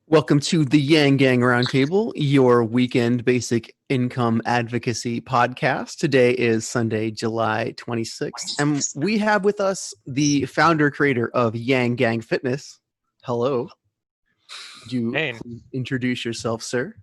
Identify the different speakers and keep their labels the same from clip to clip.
Speaker 1: Welcome to the Yang Gang Roundtable, your weekend basic income advocacy podcast. Today is Sunday, July 26th, and we have with us the founder creator of Yang Gang Fitness. Hello. Would you
Speaker 2: Hey,
Speaker 1: please introduce yourself, sir?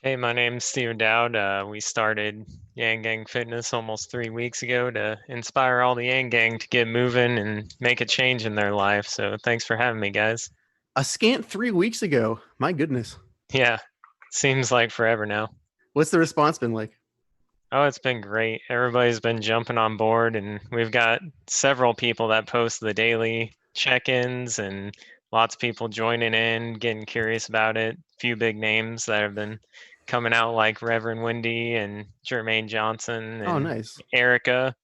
Speaker 2: hey, my name's Steve Dowd. We started Yang Gang Fitness almost 3 weeks ago to inspire all the Yang Gang to get moving and make a change in their life. So thanks for having me, guys.
Speaker 1: A scant 3 weeks ago. My goodness.
Speaker 2: Yeah, seems like forever now.
Speaker 1: What's the response been like?
Speaker 2: Oh, it's been great. Everybody's been jumping on board, and we've got several people that post the daily check-ins and lots of people joining in, getting curious about it. Few big names that have been coming out like Reverend Wendy and Jermaine Johnson
Speaker 1: Oh,
Speaker 2: and
Speaker 1: nice.
Speaker 2: Erica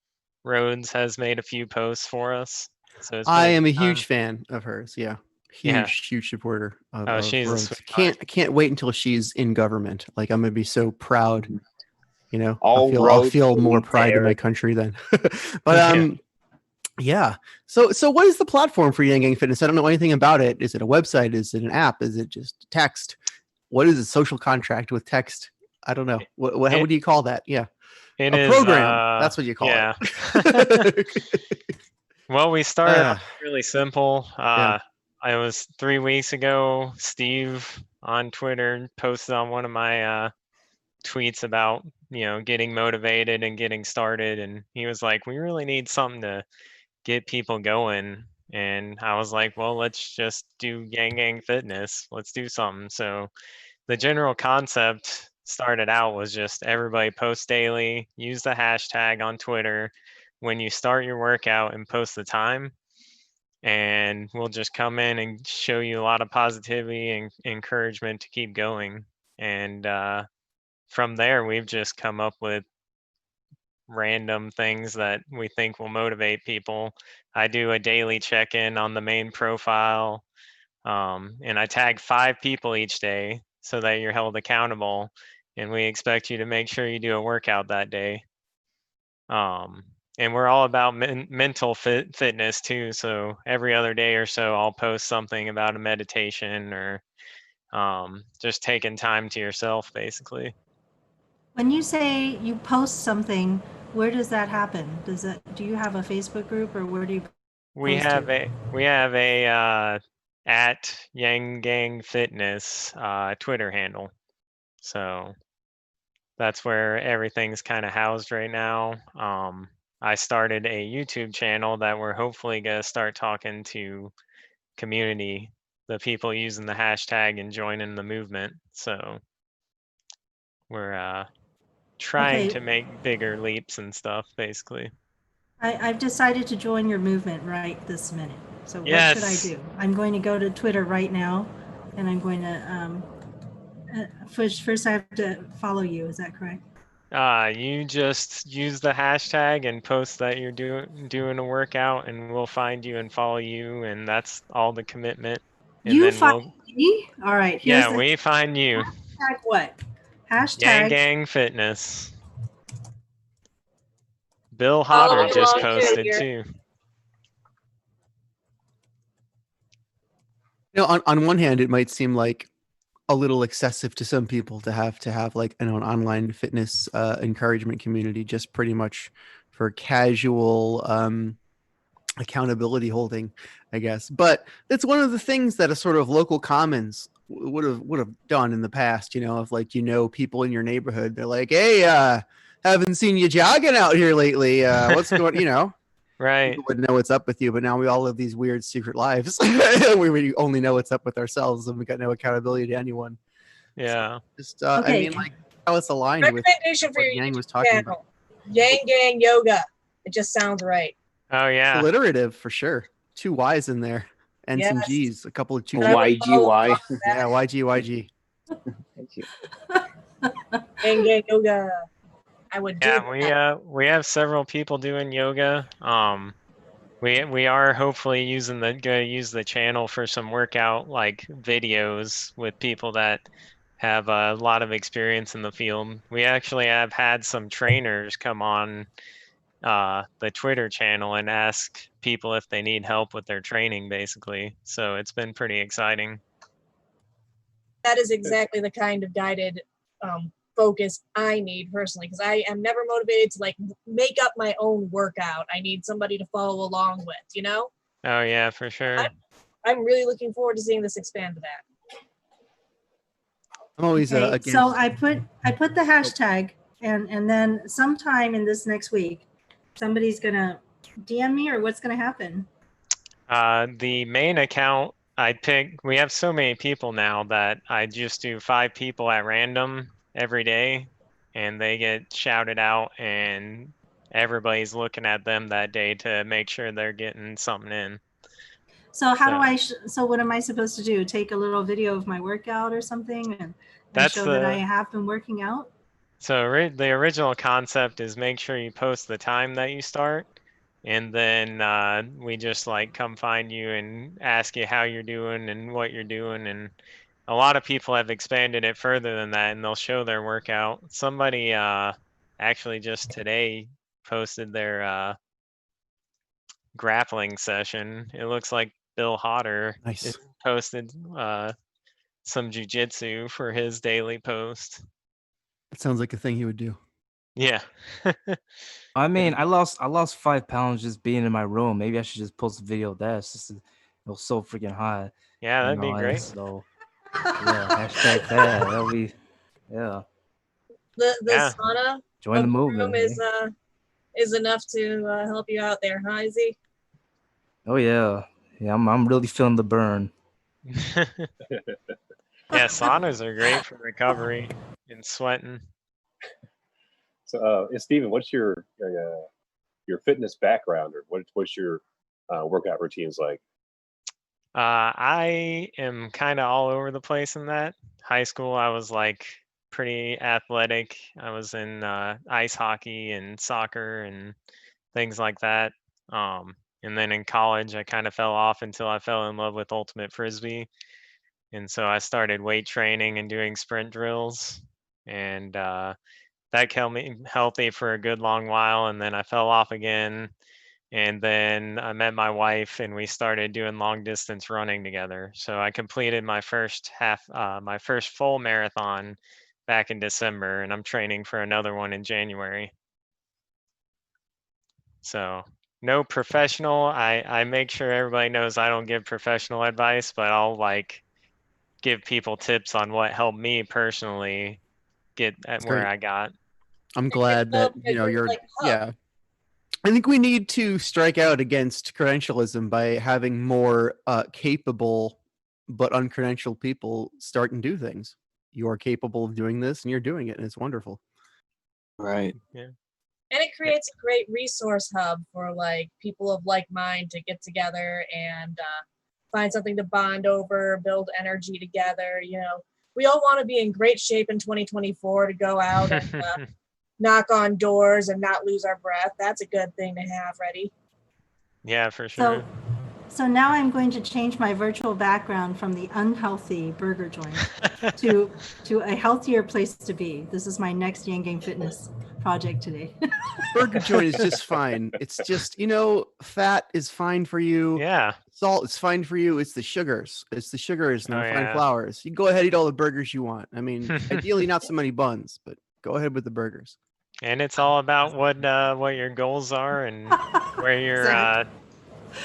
Speaker 2: Rhodes has made a few posts for us. So it's been
Speaker 1: I
Speaker 2: a
Speaker 1: am a
Speaker 2: good
Speaker 1: huge
Speaker 2: time.
Speaker 1: fan of hers. Yeah.
Speaker 2: Yeah.
Speaker 1: Huge supporter
Speaker 2: Oh,
Speaker 1: of
Speaker 2: she's a
Speaker 1: Rhodes.
Speaker 2: sweetheart.
Speaker 1: Can't wait until she's in government. Like I'm gonna be so proud. You know,
Speaker 3: All
Speaker 1: I'll
Speaker 3: roads
Speaker 1: feel more
Speaker 3: lead to
Speaker 1: pride in my
Speaker 3: Eric.
Speaker 1: country then. But
Speaker 2: Yeah.
Speaker 1: yeah. So what is the platform for Yang Gang Fitness? I don't know anything about it. Is it a website? Is it an app? Is it just text? What is a social contract with text? I don't know. What how
Speaker 2: It
Speaker 1: would you call that? Yeah.
Speaker 2: it
Speaker 1: A
Speaker 2: is
Speaker 1: program. That's what you call
Speaker 2: yeah.
Speaker 1: it.
Speaker 2: Well, we started
Speaker 1: uh,
Speaker 2: off really simple.
Speaker 1: yeah.
Speaker 2: I was 3 weeks ago. Steve on Twitter posted on one of my tweets about getting motivated and getting started, and he was like, "We really need something to get people going." And I was like, "Well, let's just do Yang Gang Fitness. Let's do something." So the general concept started out was just everybody post daily, use the hashtag on Twitter when you start your workout and post the time, and we'll just come in and show you a lot of positivity and encouragement to keep going. And from there, we've just come up with random things that we think will motivate people. I do a daily check in on the main profile, and I tag 5 people each day so that you're held accountable. And we expect you to make sure you do a workout that day. Um, and we're all about mental fitness too. So every other day or so, I'll post something about a meditation or just taking time to yourself, basically.
Speaker 4: When you say you post something, where does that happen? Do you have a Facebook group or where do you
Speaker 2: We
Speaker 4: post
Speaker 2: have
Speaker 4: to?
Speaker 2: a at Yang Gang Fitness Twitter handle. So that's where everything's kind of housed right now. I started a YouTube channel that we're hopefully gonna start talking to community, the people using the hashtag and joining the movement. So we're trying
Speaker 4: Okay,
Speaker 2: to make bigger leaps and stuff, basically.
Speaker 4: I've decided to join your movement right this minute. So what should I
Speaker 2: Yes.
Speaker 4: do? I'm going to go to Twitter right now and I'm going to, first I have to follow you. Is that correct?
Speaker 2: You just use the hashtag and post that you're doing a workout, and we'll find you and follow you, and that's all the commitment. And
Speaker 4: You
Speaker 2: then
Speaker 4: find
Speaker 2: we'll,
Speaker 4: me? All right, here's
Speaker 2: yeah,
Speaker 4: the
Speaker 2: we find you.
Speaker 4: hashtag what?
Speaker 2: Yang
Speaker 4: Hashtag.
Speaker 2: Gang Fitness. Bill Hodder
Speaker 5: Following
Speaker 2: just
Speaker 5: along too
Speaker 2: posted
Speaker 5: here.
Speaker 2: too.
Speaker 1: On one hand, it might seem like a little excessive to some people to have like an online fitness encouragement community just pretty much for casual accountability holding, I guess. But it's one of the things that a sort of local commons would have done in the past. If like people in your neighborhood, they're like, "Hey, haven't seen you jogging out here lately. What's going?"
Speaker 2: Right.
Speaker 1: People would know what's up with you, but now we all live these weird secret lives. We only know what's up with ourselves, and we got no accountability to anyone. So
Speaker 2: Yeah.
Speaker 1: just, I
Speaker 4: Okay.
Speaker 1: mean, like how it's aligned with
Speaker 5: Recommendation for
Speaker 1: what
Speaker 5: your
Speaker 1: Yang
Speaker 5: YouTube
Speaker 1: was talking about.
Speaker 5: channel. Yang Gang Yoga. It just sounds right.
Speaker 2: Oh
Speaker 1: It's
Speaker 2: yeah.
Speaker 1: alliterative for sure. Two Y's in there and some
Speaker 5: Yes.
Speaker 1: G's, a couple of two.
Speaker 5: And I would follow
Speaker 3: YGY.
Speaker 5: along with
Speaker 1: Yeah,
Speaker 5: that.
Speaker 1: YG.
Speaker 3: Thank you.
Speaker 5: Yang Gang Yoga. I would do
Speaker 2: Yeah,
Speaker 5: that.
Speaker 2: we have several people doing yoga. We are hopefully gonna use the channel for some workout like videos with people that have a lot of experience in the field. We actually have had some trainers come on the Twitter channel and ask people if they need help with their training, basically. So it's been pretty exciting.
Speaker 5: that is exactly the kind of guided focus I need personally, because I am never motivated to like make up my own workout. I need somebody to follow along with, you know?
Speaker 2: Oh yeah, for sure.
Speaker 5: I'm really looking forward to seeing this expand to that.
Speaker 1: I'm always
Speaker 4: Okay,
Speaker 1: against.
Speaker 4: so I put the hashtag, and then sometime in this next week, somebody's gonna DM me, or what's gonna happen?
Speaker 2: The main account I pick, we have so many people now that I just do 5 people at random every day, and they get shouted out, and everybody's looking at them that day to make sure they're getting something in.
Speaker 4: So how do I? So what am I supposed to do? Take a little video of my workout or something, and
Speaker 2: That's
Speaker 4: show that I have been working out?
Speaker 2: So the original concept is make sure you post the time that you start, and then we just like come find you and ask you how you're doing and what you're doing. And a lot of people have expanded it further than that, and they'll show their workout. Somebody actually just today posted their grappling session. It looks like Bill Hodder
Speaker 1: Nice.
Speaker 2: posted some jujitsu for his daily post.
Speaker 1: It sounds like a thing he would do.
Speaker 2: Yeah.
Speaker 3: I mean, I lost 5 pounds just being in my room. Maybe I should just post a video of that. It was so freaking hot.
Speaker 2: Yeah, that'd be great.
Speaker 3: So yeah, hashtag that. That'll be
Speaker 5: The
Speaker 2: Yeah.
Speaker 5: sauna
Speaker 3: join the
Speaker 5: of
Speaker 3: movement.
Speaker 5: room is enough to help you out there, huh, Izzy?
Speaker 3: Oh yeah, I'm really feeling the burn.
Speaker 2: Yeah, saunas are great for recovery and sweating.
Speaker 6: So, Stephen, what's your fitness background, or what's your workout routines like?
Speaker 2: I am kind of all over the place in that. High school, I was like pretty athletic. I was in ice hockey and soccer and things like that. And then in college, I kind of fell off until I fell in love with ultimate frisbee. And so I started weight training and doing sprint drills. And that kept me healthy for a good long while. And then I fell off again. And then I met my wife and we started doing long distance running together. So I completed my first full marathon back in December, and I'm training for another one in January. So no professional. I make sure everybody knows I don't give professional advice, but I'll like give people tips on what helped me personally get at where
Speaker 1: great.
Speaker 2: I got.
Speaker 1: I'm glad that you're
Speaker 5: like,
Speaker 1: yeah. I think we need to strike out against credentialism by having more capable but uncredentialed people start and do things. You are capable of doing this, and you're doing it, and it's wonderful.
Speaker 7: Right.
Speaker 2: Yeah.
Speaker 5: And it creates a great resource hub for like people of like mind to get together and find something to bond over, build energy together. You know, we all want to be in great shape in 2024 to go out and knock on doors and not lose our breath. That's a good thing to have ready.
Speaker 2: Yeah, for sure.
Speaker 4: So now I'm going to change my virtual background from the unhealthy burger joint to a healthier place to be. This is my next Yang Gang Fitness project today.
Speaker 1: Burger joint is just fine. It's just, fat is fine for you.
Speaker 2: Yeah.
Speaker 1: Salt is fine for you. It's the sugars. It's the sugars and the refined
Speaker 2: yeah.
Speaker 1: flours. You go ahead, eat all the burgers you want. I mean, ideally not so many buns, but go ahead with the burgers.
Speaker 2: And it's all about what your goals are and where your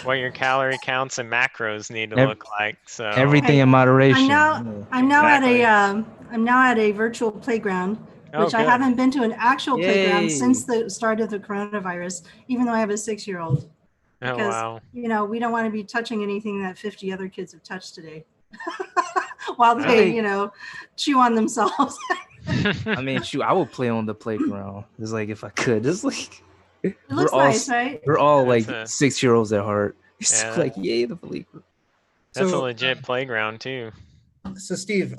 Speaker 2: what your calorie counts and macros need to look like. So
Speaker 3: everything in moderation.
Speaker 4: I'm now at a virtual playground, which I haven't been to an actual playground since the start of the coronavirus, even though I have a 6-year-old. Because we don't want to be touching anything that 50 other kids have touched today, while they chew on themselves.
Speaker 3: I mean, shoot, I would play on the playground. It's like if I could, just like.
Speaker 4: It looks nice, right?
Speaker 3: We're all like 6-year-olds at heart. It's like, yay, the playground.
Speaker 2: That's a legit playground too.
Speaker 8: So, Steve,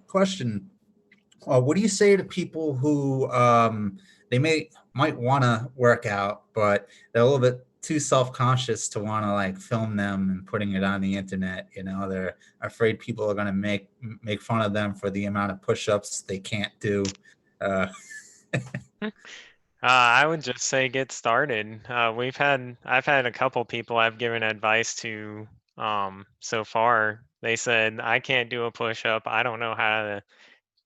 Speaker 8: question: what do you say to people who they might want to work out, but they're a little bit too self-conscious to want to like film them and putting it on the internet? They're afraid people are going to make fun of them for the amount of push-ups they can't do.
Speaker 2: I would just say get started. I've had a couple people I've given advice to so far They said, I can't do a push-up. I don't know how to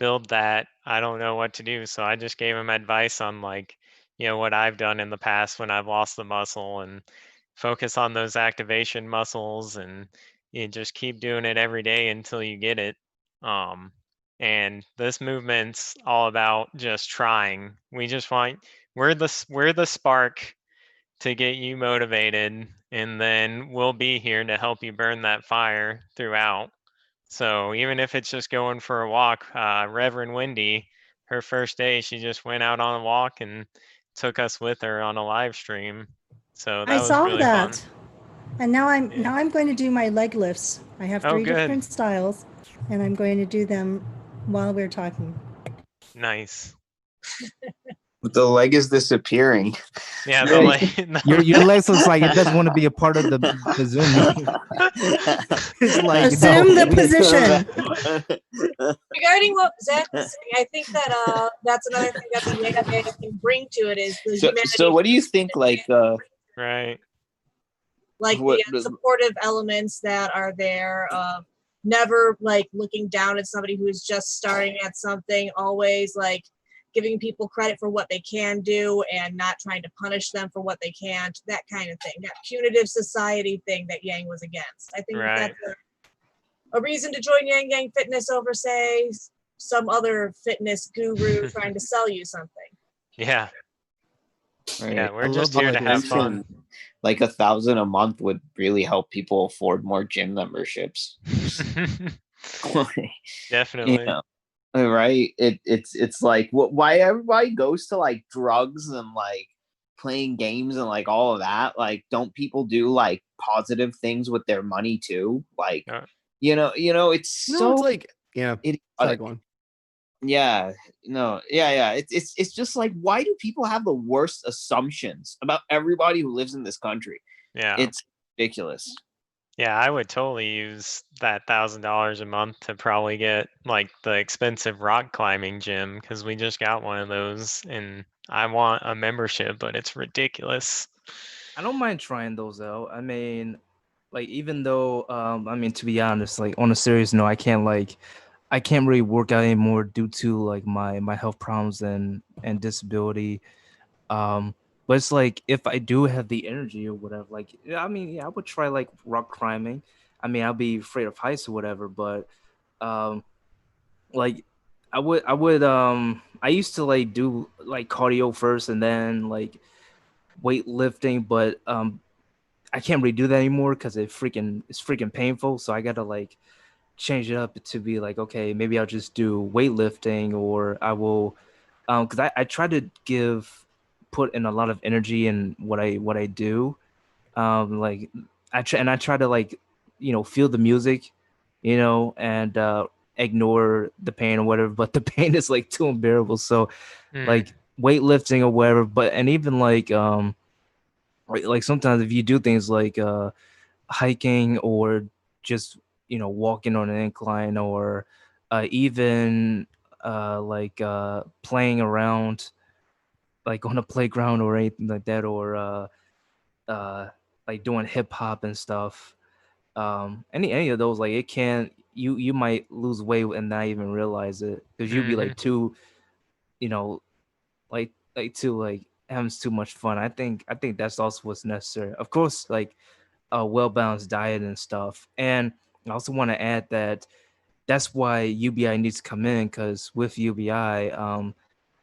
Speaker 2: build that. I don't know what to do. So I just gave them advice on like, what I've done in the past when I've lost the muscle, and focus on those activation muscles, and you just keep doing it every day until you get it. And this movement's all about just trying. We just want, we're the spark to get you motivated, and then we'll be here to help you burn that fire throughout. So even if it's just going for a walk, Reverend Wendy, her first day, she just went out on a walk and took us with her on a live stream. So that was really fun.
Speaker 4: And now I'm going to do my leg lifts. I have 3 different styles, and I'm going to do them while we're talking.
Speaker 2: Nice.
Speaker 7: The leg is disappearing.
Speaker 2: Yeah, the leg.
Speaker 3: Your legs looks like it doesn't want to be a part of the Zoom meeting.
Speaker 4: It's like, assume the position.
Speaker 5: Regarding what Zach was saying, I think that that's another thing that the yoga can bring to it is the humanity.
Speaker 7: So what do you think, like
Speaker 2: right,
Speaker 5: like the supportive elements that are there, never like looking down at somebody who is just starting at something, always like giving people credit for what they can do and not trying to punish them for what they can't, that kind of thing, that punitive society thing that Yang was against. I think that's a reason to join Yang Gang Fitness over, say, some other fitness guru trying to sell you something.
Speaker 2: Yeah.
Speaker 7: Right.
Speaker 2: Yeah, we're just here to have fun.
Speaker 7: Like $1,000 a month would really help people afford more gym memberships.
Speaker 2: Definitely.
Speaker 7: Right? It's like why everybody goes to like drugs and like playing games and like all of that. Like, don't people do like positive things with their money too? Like, it's
Speaker 1: like, yeah. Sorry, go on.
Speaker 7: Yeah, no, yeah. It's just like, why do people have the worst assumptions about everybody who lives in this country?
Speaker 2: Yeah,
Speaker 7: it's ridiculous.
Speaker 2: Yeah, I would totally use that $1,000 a month to probably get like the expensive rock climbing gym, because we just got one of those, and I want a membership, but it's ridiculous.
Speaker 3: I don't mind trying those out. I mean, like, even though to be honest, like on a serious note, I can't really work out anymore due to like my health problems and disability. But it's like, if I do have the energy or whatever, like, I would try like rock climbing. I mean, I'll be afraid of heights or whatever, but like I used to like do like cardio first and then like weightlifting, but I can't really do that anymore because it's freaking painful. So I gotta like change it up to be like, okay, maybe I'll just do weightlifting, or I will because I try to put in a lot of energy in what I do. Like I try to like, feel the music, and ignore the pain or whatever, but the pain is like too unbearable. So like weightlifting or whatever, but and even like sometimes if you do things like hiking or just walking on an incline, or even playing around like on a playground or anything like that, or like doing hip hop and stuff. Any of those, like, it can you might lose weight and not even realize it, because you'll be like too, like too like having too much fun. I think that's also what's necessary. Of course, like a well-balanced diet and stuff. And I also want to add that that's why UBI needs to come in, because with UBI, a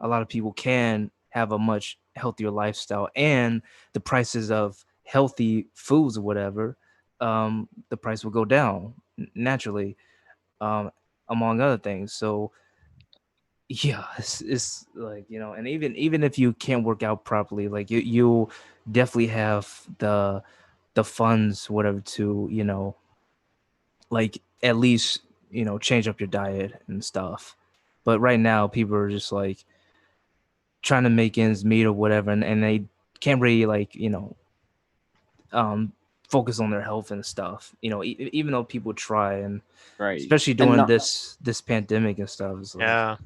Speaker 3: lot of people can have a much healthier lifestyle, and the prices of healthy foods or whatever, the price will go down naturally, among other things. So yeah, it's like, and even if you can't work out properly, like you definitely have the funds, whatever, to like at least change up your diet and stuff. But right now people are just like trying to make ends meet or whatever, and they can't really like focus on their health and stuff, even though people try, and especially during this pandemic and stuff. It's like,
Speaker 2: yeah.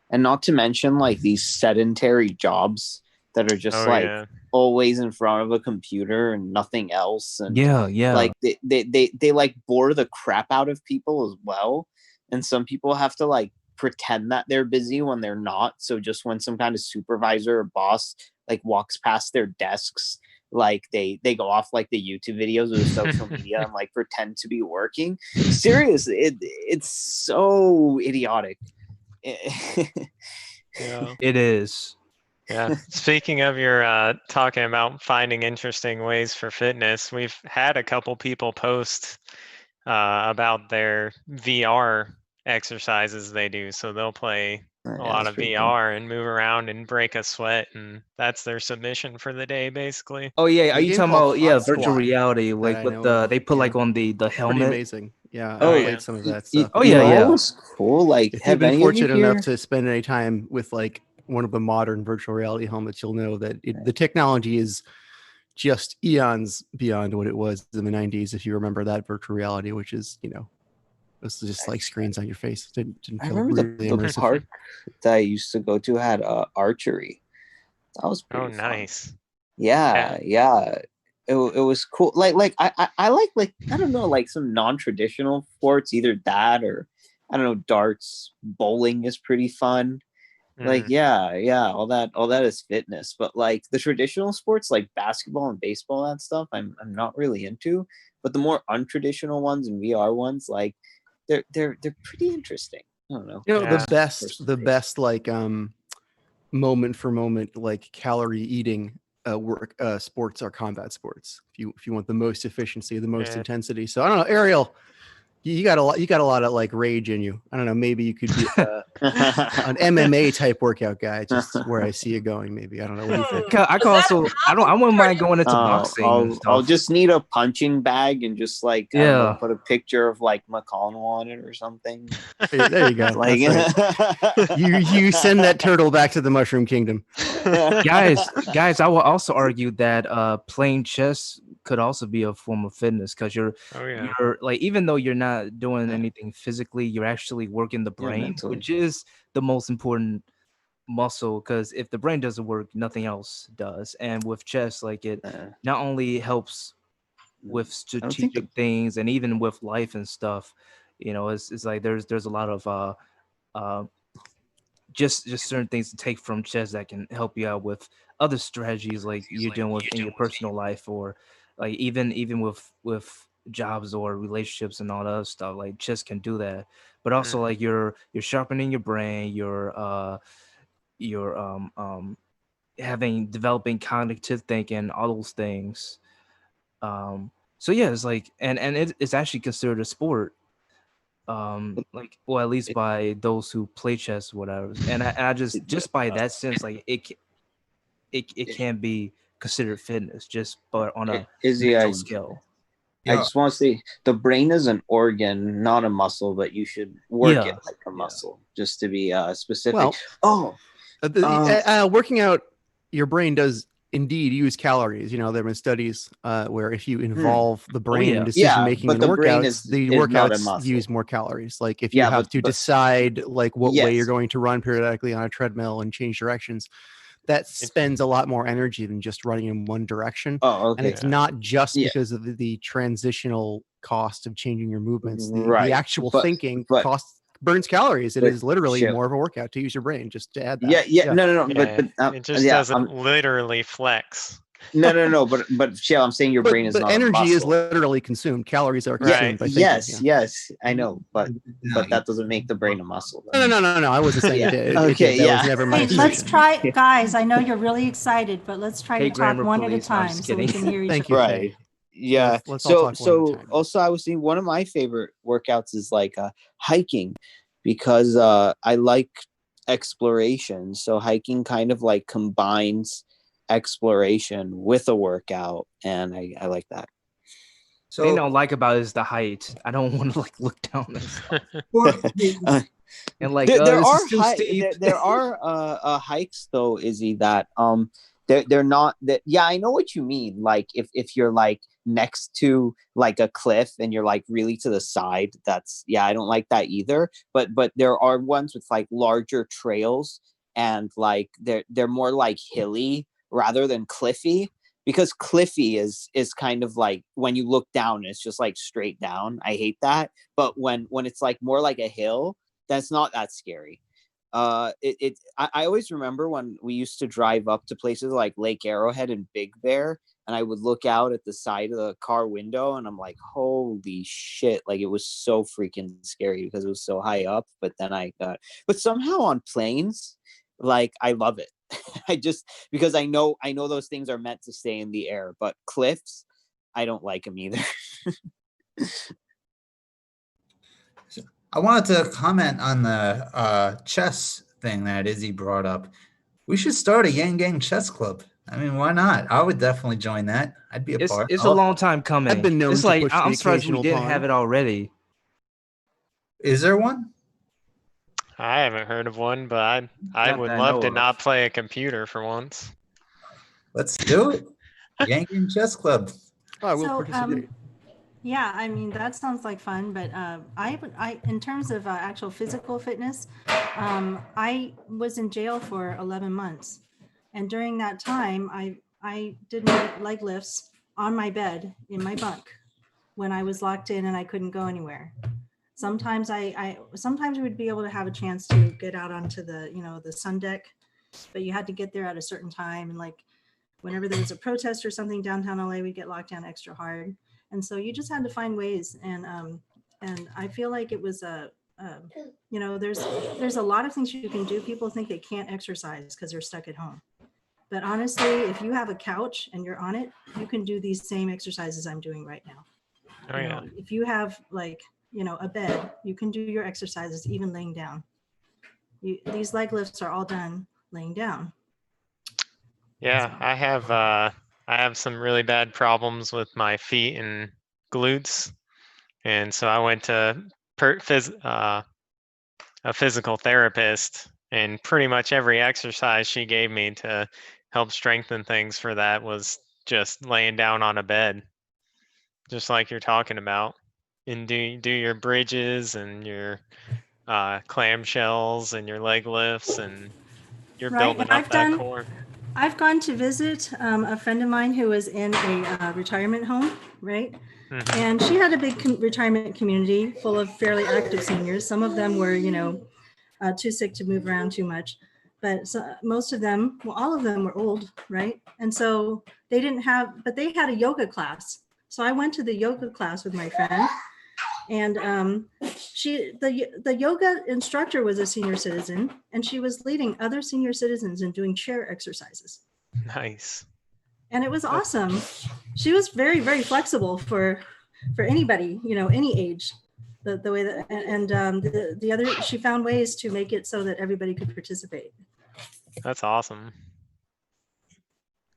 Speaker 7: And not to mention like these sedentary jobs that are just always in front of a computer and nothing else. And like they like bore the crap out of people as well. And some people have to like pretend that they're busy when they're not. So just when some kind of supervisor or boss like walks past their desks, like they go off like the YouTube videos or the social media and like pretend to be working. Seriously, it's so idiotic.
Speaker 2: Yeah,
Speaker 3: it is.
Speaker 2: Yeah. Speaking of your talking about finding interesting ways for fitness, we've had a couple people post about their VR exercises they do. So they'll play a lot of VR and move around and break a sweat, and that's their submission for the day, basically.
Speaker 3: Oh yeah, are you talking about virtual reality, like with they put like on the helmet?
Speaker 1: Pretty amazing. Yeah, I played some of that stuff.
Speaker 7: That was cool. Like,
Speaker 1: if you've been fortunate enough to spend any time with like one of the modern virtual reality helmets, you'll know that the technology is just eons beyond what it was in the 90s. If you remember that virtual reality, which is, it was just like screens on your face. Didn't
Speaker 7: I
Speaker 1: feel
Speaker 7: remember
Speaker 1: really
Speaker 7: the park that I used to go to had archery. That was pretty fun.
Speaker 2: Nice.
Speaker 7: Yeah. It was cool. Like I like I don't know, like some non-traditional sports, either that or I don't know, darts. Bowling is pretty fun. Like all that is fitness, but like the traditional sports like basketball and baseball and stuff I'm not really into, but the more untraditional ones and VR ones, like they're pretty interesting. I don't know.
Speaker 1: The best like moment for moment like calorie eating sports are combat sports. If you want the most efficiency, the most intensity. So I don't know, Ariel, you got a lot of like rage in you. I don't know. Maybe you could be an MMA type workout guy. Just where I see you going. Maybe I don't know. What do you think?
Speaker 3: I wouldn't mind going into boxing.
Speaker 7: I'll just need a punching bag and just like put a picture of like McConnell on it or something.
Speaker 1: There you go. Like you send that turtle back to the Mushroom Kingdom.
Speaker 3: guys. I will also argue that playing chess could also be a form of fitness, because you're like, even though you're not doing anything physically, you're actually working the brain, which is the most important muscle, because if the brain doesn't work, nothing else does. And with chess, like, it not only helps with strategic things and even with life and stuff, it's like there's a lot of just certain things to take from chess that can help you out with other strategies like you're doing with in your personal life, or like even with jobs or relationships and all that other stuff. Like chess can do that, but also like you're sharpening your brain, you're developing cognitive thinking, all those things. So yeah, it's like and it's actually considered a sport. Like, well, at least by those who play chess, whatever. And I just by that sense, like it can be considered fitness, just but on a mental scale.
Speaker 7: I just want to say the brain is an organ, not a muscle, but you should work it like a muscle, just to be specific.
Speaker 1: Working out your brain does indeed use calories. There have been studies where if you involve the brain in decision making in workouts, the workouts use more calories. Like if you have to decide like what way you're going to run periodically on a treadmill and change directions, that spends a lot more energy than just running in one direction. And it's not just because of the transitional cost of changing your movements. The actual thinking burns calories. It is literally more of a workout to use your brain, just to add that.
Speaker 7: No.
Speaker 2: But it just doesn't literally flex.
Speaker 7: No. But Shell, I'm saying your brain is not
Speaker 1: energy
Speaker 7: a muscle.
Speaker 1: is literally consumed. Calories are consumed by thinking.
Speaker 7: Yes, I know, but that doesn't make the brain a muscle.
Speaker 1: No. I wasn't saying it. That was never my intention.
Speaker 4: Let's try, guys. I know you're really excited, but let's try to talk one at a time so we can hear each other.
Speaker 1: Thank you.
Speaker 7: Right. Yeah.
Speaker 1: Let's
Speaker 7: so also I was thinking one of my favorite workouts is like hiking, because I like exploration. So hiking kind of like combines exploration with a workout, and I like that.
Speaker 3: So what I don't like about it is the height. I don't want to like look down and stuff. And like
Speaker 7: there are hikes though, Izzy, that they're not that. Yeah, I know what you mean. Like if you're like next to like a cliff and you're like really to the side, I don't like that either. But there are ones with like larger trails, and like they're more like hilly, rather than cliffy, because cliffy is kind of like when you look down, it's just like straight down. I hate that. But when it's like more like a hill, that's not that scary. I always remember when we used to drive up to places like Lake Arrowhead and Big Bear, and I would look out at the side of the car window and I'm like, holy shit. Like, it was so freaking scary because it was so high up. But then but somehow on planes, like, I love it. Because I know those things are meant to stay in the air, but cliffs, I don't like them either.
Speaker 8: I wanted to comment on the chess thing that Izzy brought up. We should start a Yang Gang chess club. I mean, why not? I would definitely join that. I'd be a part.
Speaker 3: It's a long time coming.
Speaker 1: I've been known
Speaker 3: it's
Speaker 1: to
Speaker 3: like
Speaker 1: push the
Speaker 3: I'm surprised we
Speaker 1: occasional
Speaker 3: didn't
Speaker 1: pawn.
Speaker 3: have it already.
Speaker 8: Is there one?
Speaker 2: I haven't heard of one, but I
Speaker 3: Not
Speaker 2: would
Speaker 3: that I
Speaker 2: love
Speaker 3: know
Speaker 2: to
Speaker 3: of.
Speaker 2: not play a computer for once.
Speaker 8: Let's do it. Yang Gang chess club.
Speaker 1: I will
Speaker 4: So,
Speaker 1: participate.
Speaker 4: yeah, I mean, that sounds like fun, but I in terms of actual physical fitness, I was in jail for 11 months. And during that time, I did my leg lifts on my bed in my bunk when I was locked in and I couldn't go anywhere. Sometimes sometimes we would be able to have a chance to get out onto the sun deck, but you had to get there at a certain time. And like whenever there was a protest or something downtown LA, we'd get locked down extra hard. And so you just had to find ways. And I feel like it was there's a lot of things you can do. People think they can't exercise because they're stuck at home. But honestly, if you have a couch and you're on it, you can do these same exercises I'm doing right now.
Speaker 2: Oh, yeah.
Speaker 4: If you have a bed, you can do your exercises even laying down. These leg lifts are all done laying down.
Speaker 2: Yeah, I have some really bad problems with my feet and glutes, and so I went to a physical therapist, and pretty much every exercise she gave me to help strengthen things for that was just laying down on a bed, just like you're talking about, and do your bridges and your clamshells and your leg lifts, and you're building up that core.
Speaker 4: I've gone to visit a friend of mine who was in a retirement home, right? Mm-hmm. And she had a big retirement community full of fairly active seniors. Some of them were, too sick to move around too much. But most of them, well, all of them were old, right? And so they had a yoga class. So I went to the yoga class with my friend. And the yoga instructor was a senior citizen, and she was leading other senior citizens in doing chair exercises.
Speaker 2: Nice.
Speaker 4: And it was awesome. She was very, very flexible for anybody, any age. The way that the other, she found ways to make it so that everybody could participate.
Speaker 2: That's awesome.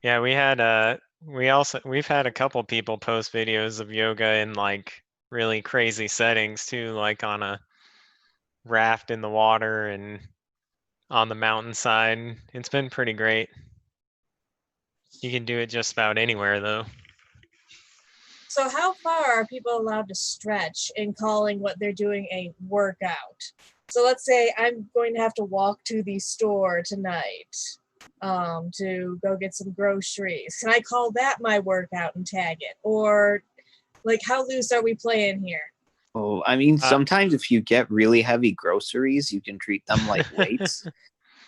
Speaker 2: Yeah, we've had a couple people post videos of yoga in like really crazy settings too, like on a raft in the water and on the mountainside. It's been pretty great. You can do it just about anywhere though.
Speaker 5: So how far are people allowed to stretch in calling what they're doing a workout? So let's say I'm going to have to walk to the store tonight to go get some groceries. Can I call that my workout and tag it? Or like, how loose are we playing here?
Speaker 7: Oh, I mean, sometimes if you get really heavy groceries, you can treat them like weights.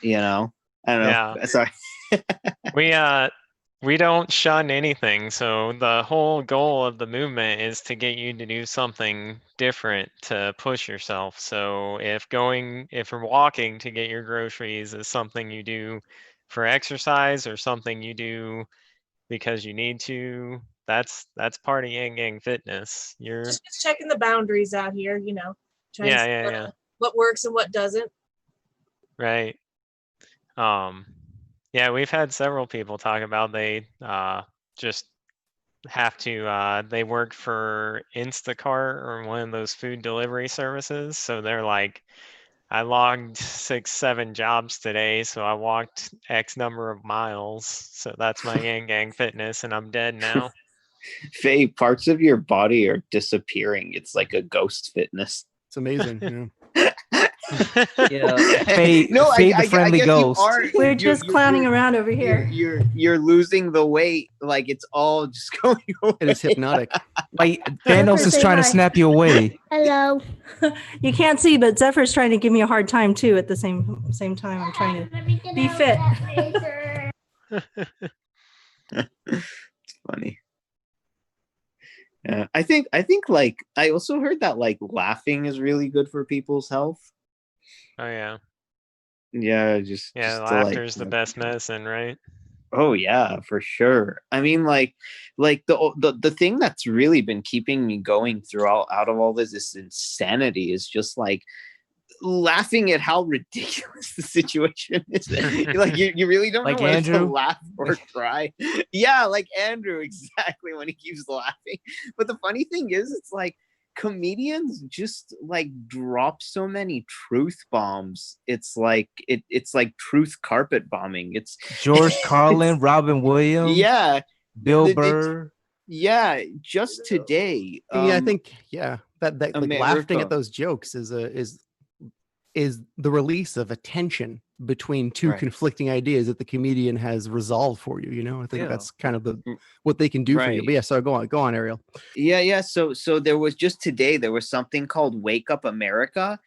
Speaker 7: I don't know. Yeah. Sorry.
Speaker 2: We don't shun anything. So the whole goal of the movement is to get you to do something different to push yourself. So if you're walking to get your groceries is something you do for exercise or something you do because you need to, that's part of Yang Gang Fitness. You're
Speaker 5: just checking the boundaries out here, trying to see what works and what doesn't.
Speaker 2: Right. Yeah, we've had several people talk about they just have to they work for Instacart or one of those food delivery services. So they're like, I logged 6-7 jobs today, so I walked X number of miles. So that's my Yang Gang Fitness, and I'm dead now.
Speaker 7: Faye, parts of your body are disappearing. It's like a ghost fitness.
Speaker 1: It's amazing. Yeah.
Speaker 3: Yeah, fade
Speaker 7: No,
Speaker 3: the
Speaker 7: I
Speaker 3: friendly
Speaker 7: guess
Speaker 3: ghost.
Speaker 7: you are.
Speaker 4: We're just clowning around over here.
Speaker 7: You're losing the weight. Like it's all just going away.
Speaker 1: It is hypnotic.
Speaker 3: Like Thanos is trying to snap you away.
Speaker 4: Hello. You can't see, but Zephyr's trying to give me a hard time too. At the same time, I'm trying to be fit.
Speaker 7: It's funny. Yeah, I think like I also heard that like laughing is really good for people's health.
Speaker 2: Oh yeah.
Speaker 7: Yeah, just
Speaker 2: laughter is the best medicine, right?
Speaker 7: Oh yeah, for sure. I mean, like the thing that's really been keeping me going throughout out of all this insanity is just like laughing at how ridiculous the situation is. Like you really don't
Speaker 3: like
Speaker 7: know whether
Speaker 3: Andrew?
Speaker 7: to laugh or cry. Yeah, like Andrew, exactly, when he keeps laughing. But the funny thing is, it's like comedians just like drop so many truth bombs. It's like it's like truth carpet bombing. It's
Speaker 3: George Carlin, Robin Williams,
Speaker 7: yeah,
Speaker 3: Bill Burr.
Speaker 7: Yeah, just today.
Speaker 1: I think that like laughing
Speaker 7: America.
Speaker 1: at those jokes is the release of a tension between two conflicting ideas that the comedian has resolved for you. You know, I think that's kind of what they can do for you. But yeah, so go on, Ariel.
Speaker 7: Yeah. So there was just today, there was something called Wake Up America.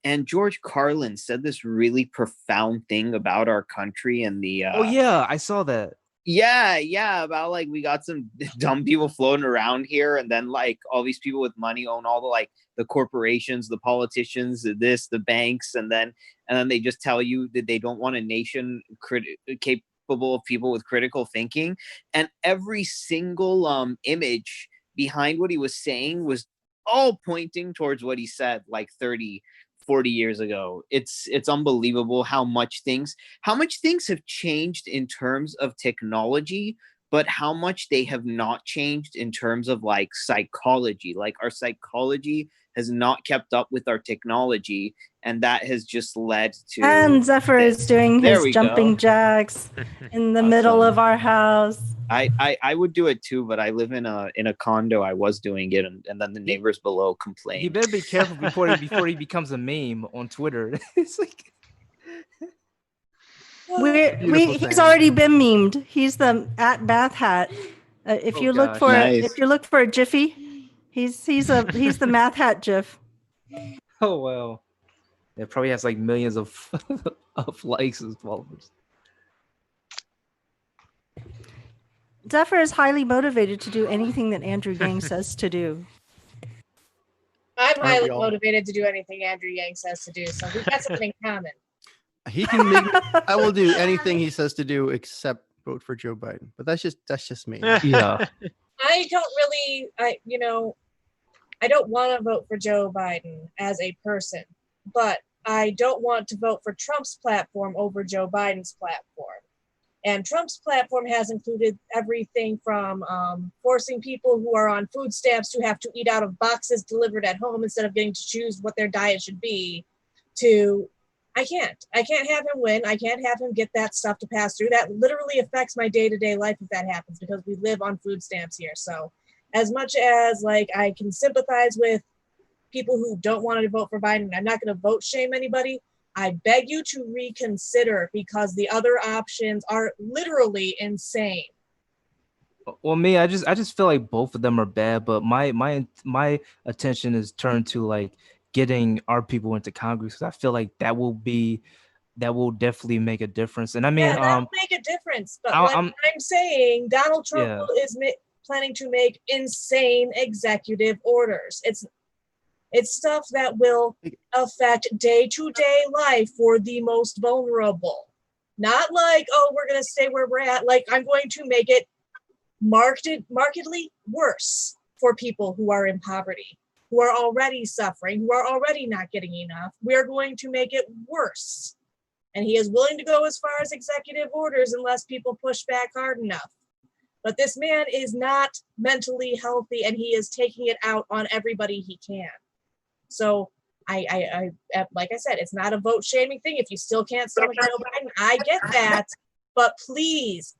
Speaker 7: And George Carlin said this really profound thing about our country and the
Speaker 3: oh yeah, I saw that.
Speaker 7: Yeah, about like we got some dumb people floating around here, and then like all these people with money own all the like the corporations, the politicians, the banks, and then they just tell you that they don't want a nation capable of people with critical thinking. And every single image behind what he was saying was all pointing towards what he said like 30-40 years ago. It's unbelievable how much things have changed in terms of technology, but how much they have not changed in terms of like psychology. Like our psychology has not kept up with our technology, and that has just led to.
Speaker 4: And Zephyr is doing his jumping jacks in the middle of our house.
Speaker 7: I would do it too, but I live in a condo. I was doing it, and then the neighbors below complained.
Speaker 3: He better be careful before he becomes a meme on Twitter. It's like
Speaker 4: he's already been memed. He's the at Bath Hat. If you look for a Jiffy, he's the Math Hat GIF.
Speaker 3: Oh well, it probably has like millions of likes and followers.
Speaker 4: Zephyr is highly motivated to do anything that Andrew Yang says to do.
Speaker 5: I'm highly motivated to do anything Andrew Yang says to do, so we've got something in common.
Speaker 1: He can make. I will do anything he says to do except vote for Joe Biden. But that's just me.
Speaker 3: Yeah.
Speaker 5: I don't really. I don't want to vote for Joe Biden as a person, but I don't want to vote for Trump's platform over Joe Biden's platform. And Trump's platform has included everything from forcing people who are on food stamps to have to eat out of boxes delivered at home instead of getting to choose what their diet should be, to I can't have him win. I can't have him get that stuff to pass through. That literally affects my day-to-day life if that happens, because we live on food stamps here. So as much as like I can sympathize with people who don't want to vote for Biden, I'm not going to vote shame anybody. I beg you to reconsider, because the other options are literally insane.
Speaker 3: Well, me, I just feel like both of them are bad, but my attention is turned to like getting our people into Congress, because I feel like that will definitely make a difference. And I mean,
Speaker 5: that'll make a difference. But I'm saying, Donald Trump is planning to make insane executive orders. It's stuff that will affect day-to-day life for the most vulnerable. Not like, oh, we're going to stay where we're at. Like, I'm going to make it markedly worse for people who are in poverty, who are already suffering, who are already not getting enough. We're going to make it worse. And he is willing to go as far as executive orders unless people push back hard enough. But this man is not mentally healthy, and he is taking it out on everybody he can. So I like I said, it's not a vote shaming thing. If you still can't stomach Joe Biden, I get that. But please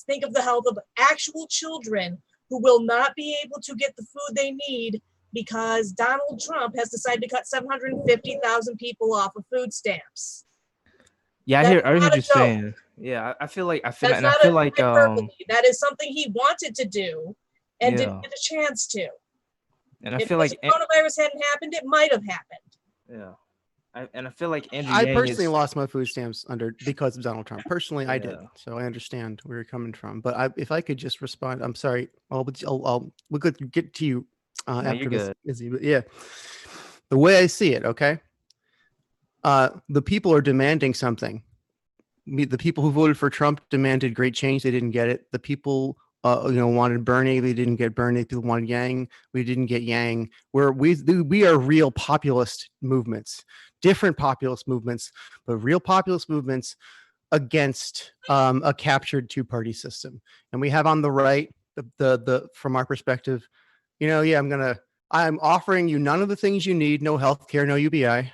Speaker 5: think of the health of actual children who will not be able to get the food they need because Donald Trump has decided to cut 750,000 people off of food stamps.
Speaker 3: Yeah, I heard what you're saying. Yeah, I feel like
Speaker 5: that's not hyperbole. That is something he wanted to do and didn't get a chance to.
Speaker 3: And I
Speaker 5: if
Speaker 3: feel like
Speaker 5: coronavirus hadn't happened, it might have happened.
Speaker 3: Yeah. I feel like Andrew
Speaker 1: I
Speaker 3: Yang
Speaker 1: personally lost my food stamps because of Donald Trump. Personally, I did,
Speaker 3: Yeah.
Speaker 1: so I understand where you're coming from. But if I could just respond, I'm sorry. We'll get to you after
Speaker 3: you're
Speaker 1: this.
Speaker 3: good.
Speaker 1: Izzy, but yeah, the way I see it, okay. The people are demanding something. The people who voted for Trump demanded great change. They didn't get it. The people, wanted Bernie. They didn't get Bernie. People wanted Yang. We didn't get Yang. We are real populist movements, different populist movements, but real populist movements against a captured two-party system. And we have on the right, the from our perspective, I'm offering you none of the things you need, no healthcare, no UBI,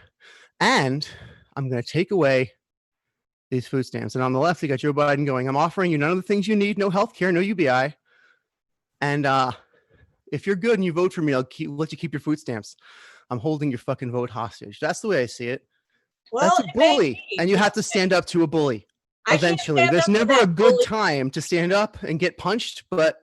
Speaker 1: and I'm going to take away these food stamps. And on the left, you got Joe Biden going, I'm offering you none of the things you need, no healthcare, no UBI. And if you're good and you vote for me, I'll let you keep your food stamps. I'm holding your fucking vote hostage. That's the way I see it.
Speaker 5: Well,
Speaker 1: that's a bully. And you have to stand up to a bully eventually. There's never a good time to stand up and get punched, but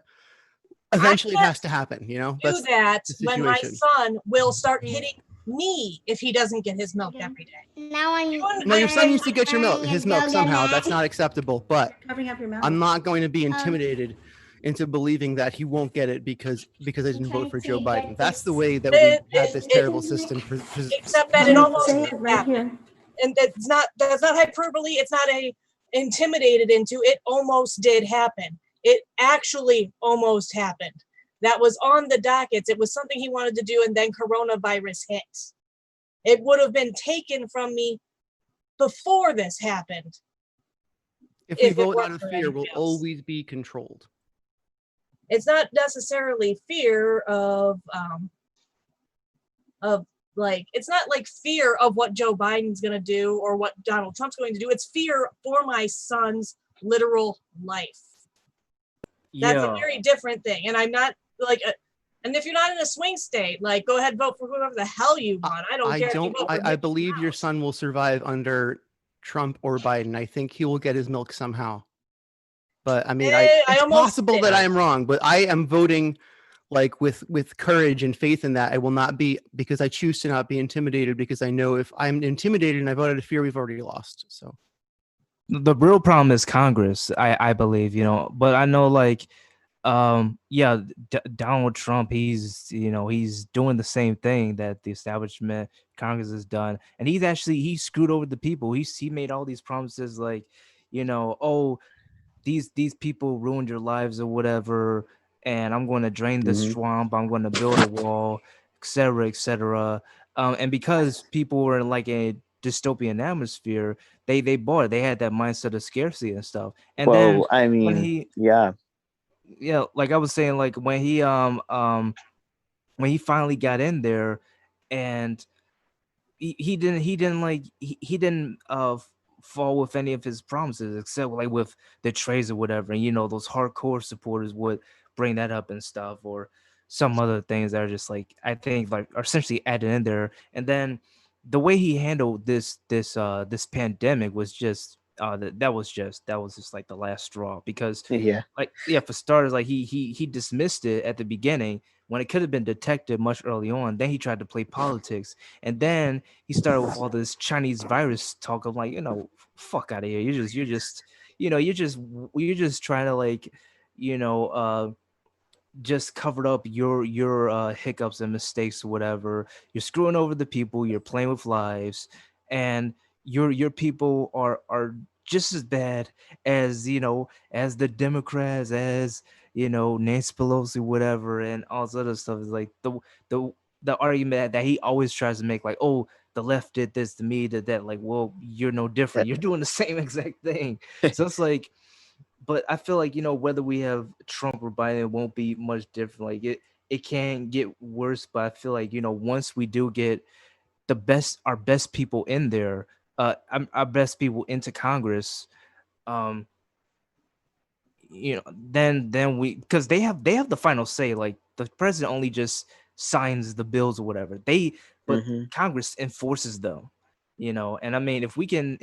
Speaker 1: eventually it has to happen,
Speaker 5: That's that when my son will start hitting me if he doesn't get his milk every day.
Speaker 1: No, your son needs to get his milk somehow. That's not acceptable. But I'm not going to be intimidated into believing that he won't get it because I didn't vote for Joe Biden. That's the way that we had this terrible system.
Speaker 5: Except that it almost did happen. And that's not hyperbole. It's not intimidated into. It almost did happen. It actually almost happened. That was on the dockets. It was something he wanted to do, and then coronavirus hit. It would have been taken from me before this happened.
Speaker 1: If we vote out of fear, we'll always be controlled.
Speaker 5: It's not necessarily fear of it's not like fear of what Joe Biden's going to do or what Donald Trump's going to do. It's fear for my son's literal life. That's a very different thing. And I'm not and if you're not in a swing state, go ahead, vote for whoever the hell you want. I don't care.
Speaker 1: I believe your son will survive under Trump or Biden. I think he will get his milk somehow. But I mean, it's possible that I am wrong, but I am voting with courage and faith in that. I will not be, because I choose to not be intimidated, because I know if I'm intimidated and I vote out of fear, we've already lost. So
Speaker 3: the real problem is Congress, I believe, but I know Donald Trump, he's doing the same thing that the establishment Congress has done, and he screwed over the people. He made all these promises these people ruined your lives or whatever, and I'm going to drain the swamp, I'm going to build a wall, etc. And because people were in a dystopian atmosphere, they bought it. They had that mindset of scarcity and stuff. And like I was saying, when he finally got in there, and he didn't fall with any of his promises, except with the trades or whatever. And those hardcore supporters would bring that up and stuff, or some other things that are just I think are essentially added in there. And then the way he handled this pandemic was just that was just the last straw, because for starters, he dismissed it at the beginning when it could have been detected much early on. Then he tried to play politics, and then he started with all this Chinese virus talk of fuck out of here. You're just trying to just covered up your hiccups and mistakes or whatever. You're screwing over the people, you're playing with lives, and your people are just as bad as as the Democrats, as Nancy Pelosi, whatever, and all this other stuff. Is the argument that he always tries to make, the left did this to me, that well, you're no different, you're doing the same exact thing. So it's but I feel whether we have Trump or Biden, it won't be much different. It can get worse, but I feel once we do get our best people in there, our best people into Congress, then we, because they have the final say. The president only just signs the bills or whatever. But Congress enforces them, And I mean, if we can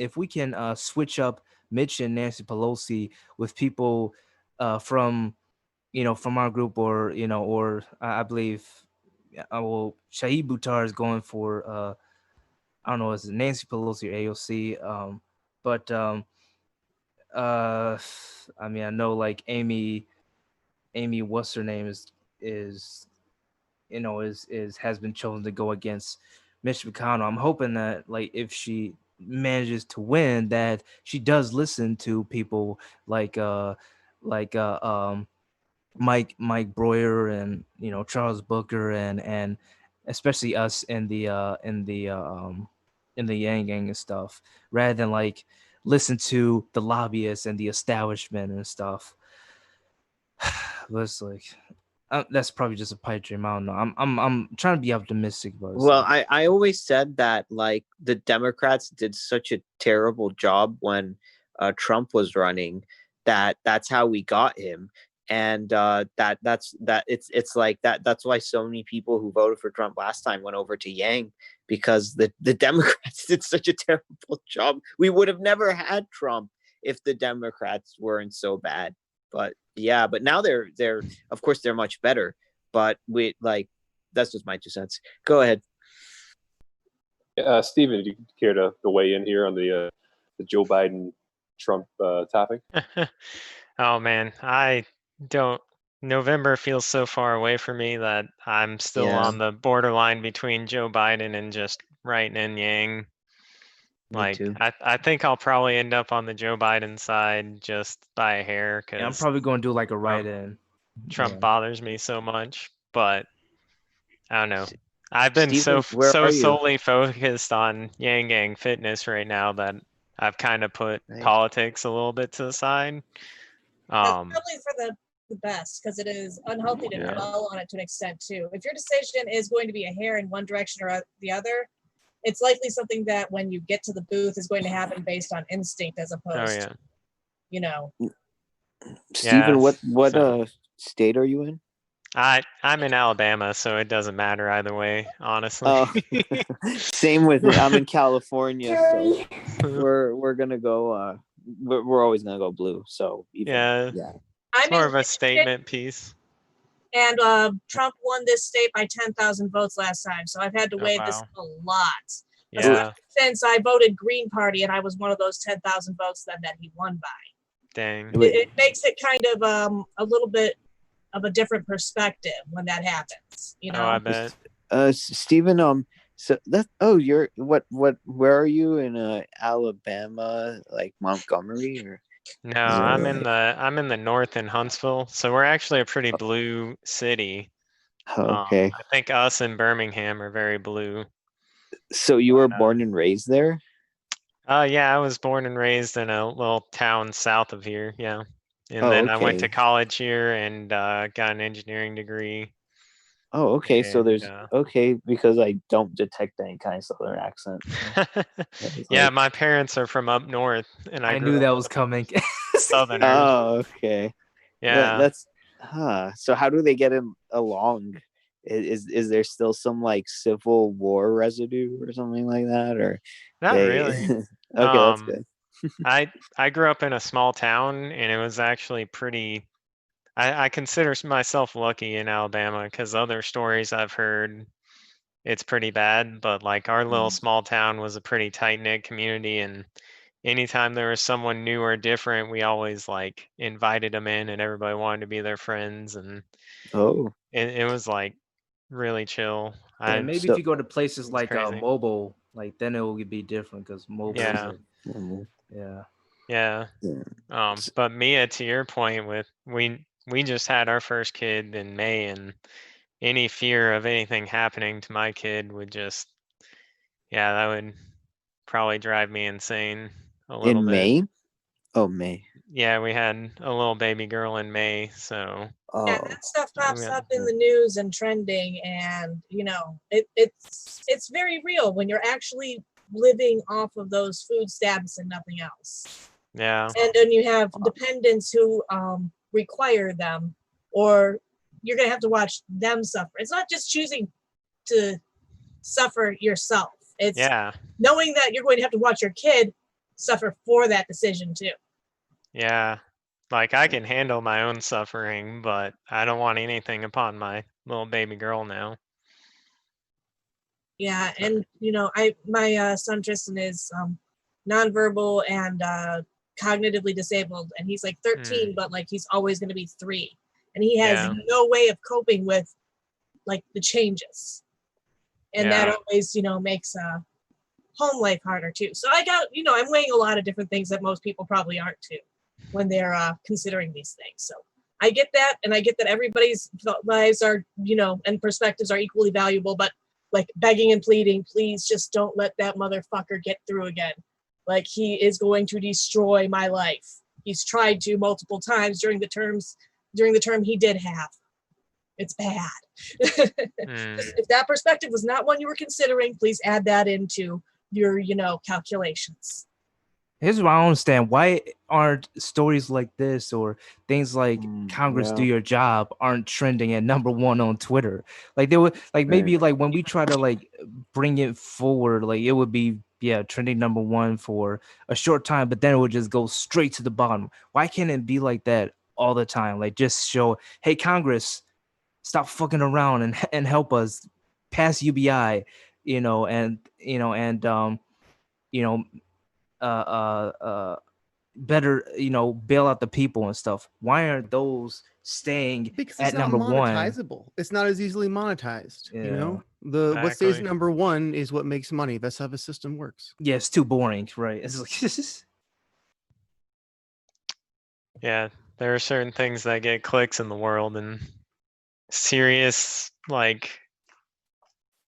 Speaker 3: switch up Mitch and Nancy Pelosi with people from from our group, or or I believe Shahid Buttar is going for I don't know, is it Nancy Pelosi or AOC? But I mean, I know like Amy, what's her name is has been chosen to go against Mitch McConnell. I'm hoping that like if she manages to win, that she does listen to people like Mike Breuer and Charles Booker and especially us in the Yang Gang and stuff, rather than like listen to the lobbyists and the establishment and stuff. But it's like that's probably just a pipe dream. I don't know. I'm trying to be optimistic, but
Speaker 7: well, I always said that like the Democrats did such a terrible job when Trump was running, that's how we got him. And that's like that's why so many people who voted for Trump last time went over to Yang, because the Democrats did such a terrible job. We would have never had Trump if the Democrats weren't so bad. But yeah, but now they're of course they're much better. But we like that's just my 2 cents. Go ahead.
Speaker 6: Steven, do you care to weigh in here on the Joe Biden Trump topic?
Speaker 2: Oh man, I don't. November feels so far away for me that I'm still on the borderline between Joe Biden and just writing in Yang.
Speaker 7: Me too.
Speaker 2: I think I'll probably end up on the Joe Biden side just by a hair, because
Speaker 3: I'm probably going to do like a write-in.
Speaker 2: Trump bothers me so much, but I don't know. I've been
Speaker 7: Steven,
Speaker 2: so solely focused on Yang Gang fitness right now that I've kind of put politics a little bit to the side.
Speaker 5: That's probably for the best, because it is unhealthy to dwell on it to an extent too. If your decision is going to be a hair in one direction or the other, it's likely something that when you get to the booth is going to happen based on instinct as opposed to,
Speaker 7: Steven, what state are you in?
Speaker 2: I'm in Alabama, so it doesn't matter either way, honestly.
Speaker 7: Same with it. I'm in California, so we're gonna go. We're always gonna go blue. So
Speaker 2: it's more of a statement piece.
Speaker 5: And Trump won this state by 10,000 votes last time, so I've had to weigh this a lot.
Speaker 2: Yeah.
Speaker 5: Since I voted Green Party, and I was one of those 10,000 votes that he won by.
Speaker 2: Dang.
Speaker 5: It makes it kind of a little bit of a different perspective when that happens.
Speaker 2: Oh, I bet.
Speaker 7: Steven, so you're where are you in Alabama, like Montgomery or?
Speaker 2: No, I'm in the north in Huntsville, so we're actually a pretty blue city.
Speaker 7: Okay.
Speaker 2: I think us and Birmingham are very blue.
Speaker 7: So you were born and raised there?
Speaker 2: Yeah, I was born and raised in a little town south of here. Yeah, and then I went to college here and got an engineering degree.
Speaker 7: Oh, okay.
Speaker 2: And,
Speaker 7: so there's because I don't detect any kind of Southern accent.
Speaker 2: Yeah, my parents are from up north, and I
Speaker 3: knew that was coming.
Speaker 2: Southerners.
Speaker 7: Oh, okay.
Speaker 2: Yeah.
Speaker 7: That's So how do they get along? Is there still some like Civil War residue or something like that, or
Speaker 2: not really?
Speaker 7: Okay, that's good.
Speaker 2: I grew up in a small town, and it was actually pretty. I consider myself lucky in Alabama, because other stories I've heard, it's pretty bad. But like our little small town was a pretty tight knit community, and anytime there was someone new or different, we always like invited them in, and everybody wanted to be their friends, and it was like really chill.
Speaker 3: Yeah, maybe if you go to places like Mobile, like then it will be different, because Mobile is
Speaker 2: but Mia, to your point, with we just had our first kid in May, and any fear of anything happening to my kid would just that would probably drive me insane a little bit.
Speaker 7: May? Oh, May.
Speaker 2: Yeah, we had a little baby girl in May, so
Speaker 5: that stuff pops up in the news and trending, and it's very real when you're actually living off of those food stamps and nothing else.
Speaker 2: Yeah.
Speaker 5: And then you have dependents who require them, or you're going to have to watch them suffer. It's not just choosing to suffer yourself. It's knowing that you're going to have to watch your kid suffer for that decision too.
Speaker 2: Yeah. Like I can handle my own suffering, but I don't want anything upon my little baby girl now.
Speaker 5: Yeah, and my son Tristan is nonverbal and cognitively disabled, and he's like 13, but like he's always going to be 3, and he has no way of coping with like the changes, and that always makes home life harder too. So I got I'm weighing a lot of different things that most people probably aren't too when they're considering these things. So I get that, and I get that everybody's lives are and perspectives are equally valuable, but like begging and pleading, please just don't let that motherfucker get through again. Like he is going to destroy my life. He's tried to multiple times during the term he did have. It's bad. If that perspective was not one you were considering, please add that into your, calculations.
Speaker 3: Here's what I don't understand. Why aren't stories like this or things like Congress do your job aren't trending at #1 on Twitter? Like they would like maybe like when we try to like bring it forward, like it would be trending #1 for a short time, but then it would just go straight to the bottom. Why can't it be like that all the time? Like just show, hey, Congress, stop fucking around and help us pass UBI, better, bail out the people and stuff. Why aren't those staying
Speaker 1: because
Speaker 3: at
Speaker 1: it's not
Speaker 3: #1?
Speaker 1: monetizable. It's not as easily monetized. What stays #1 is what makes money. That's how the system works.
Speaker 3: Yeah, it's too boring, right? It's like
Speaker 2: yeah, there are certain things that get clicks in the world, and serious like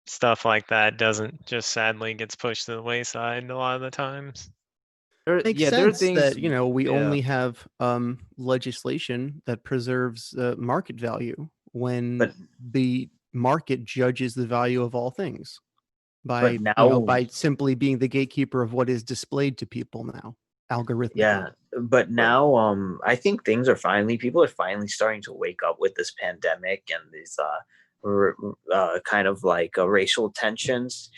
Speaker 2: stuff like that doesn't just sadly gets pushed to the wayside a lot of the times.
Speaker 1: Makes sense that we only have legislation that preserves market value when the market judges the value of all things by by simply being the gatekeeper of what is displayed to people now algorithmically.
Speaker 7: Yeah, but now I think people are finally starting to wake up with this pandemic and these kind of like racial tensions.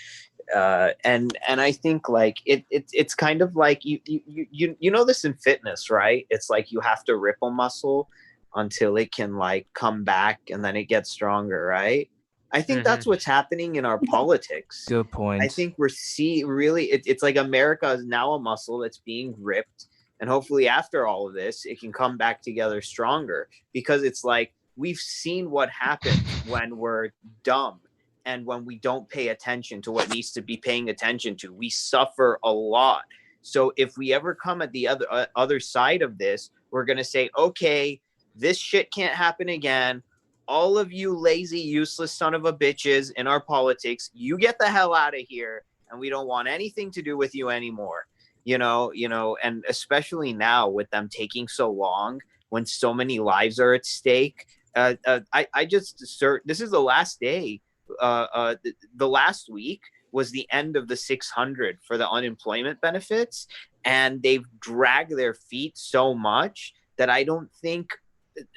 Speaker 7: And I think like it's kind of like you know this in fitness, right? It's like you have to rip a muscle until it can like come back and then it gets stronger, right? I think that's what's happening in our politics.
Speaker 3: Good point.
Speaker 7: I think we're it's like America is now a muscle that's being ripped, and hopefully after all of this it can come back together stronger, because it's like we've seen what happens when we're dumb and when we don't pay attention to what needs to be paying attention to. We suffer a lot. So if we ever come at the other side of this, we're going to say, okay, this shit can't happen again. All of you lazy, useless son of a bitches in our politics, you get the hell out of here, and we don't want anything to do with you anymore. And especially now with them taking so long, when so many lives are at stake. I just assert this is the last day. The last week was the end of the 600 for the unemployment benefits, and they've dragged their feet so much that I don't think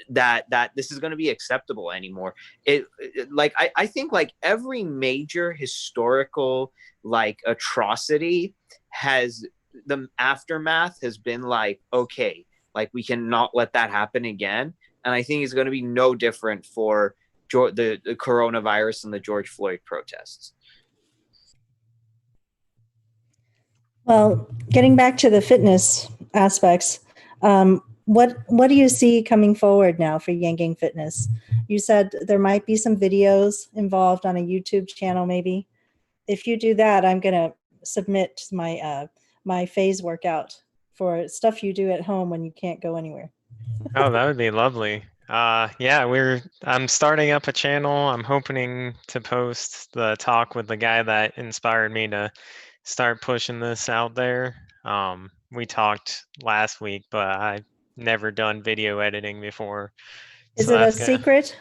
Speaker 7: that this is going to be acceptable anymore. I think like every major historical like atrocity has, the aftermath has been like, okay, like we cannot let that happen again. And I think it's going to be no different for the coronavirus and the George Floyd protests.
Speaker 4: Well, getting back to the fitness aspects, what do you see coming forward now for Yang Gang Fitness? You said there might be some videos involved on a YouTube channel, maybe. If you do that, I'm going to submit my my phase workout for stuff you do at home when you can't go anywhere.
Speaker 2: Oh, that would be lovely. I'm starting up a channel. I'm hoping to post the talk with the guy that inspired me to start pushing this out there. We talked last week, but I've never done video editing before.
Speaker 4: Is it a secret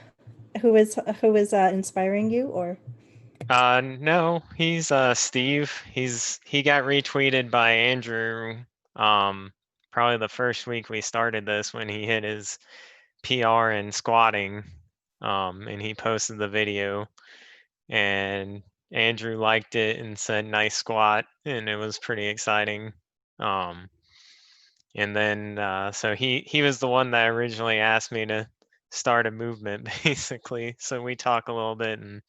Speaker 4: who is inspiring you, or?
Speaker 2: No, he's Steve. He got retweeted by Andrew probably the first week we started this, when he hit his PR in squatting. and he posted the video, and Andrew liked it and said nice squat, and it was pretty exciting. And then so he was the one that originally asked me to start a movement, basically. So we talk a little bit, and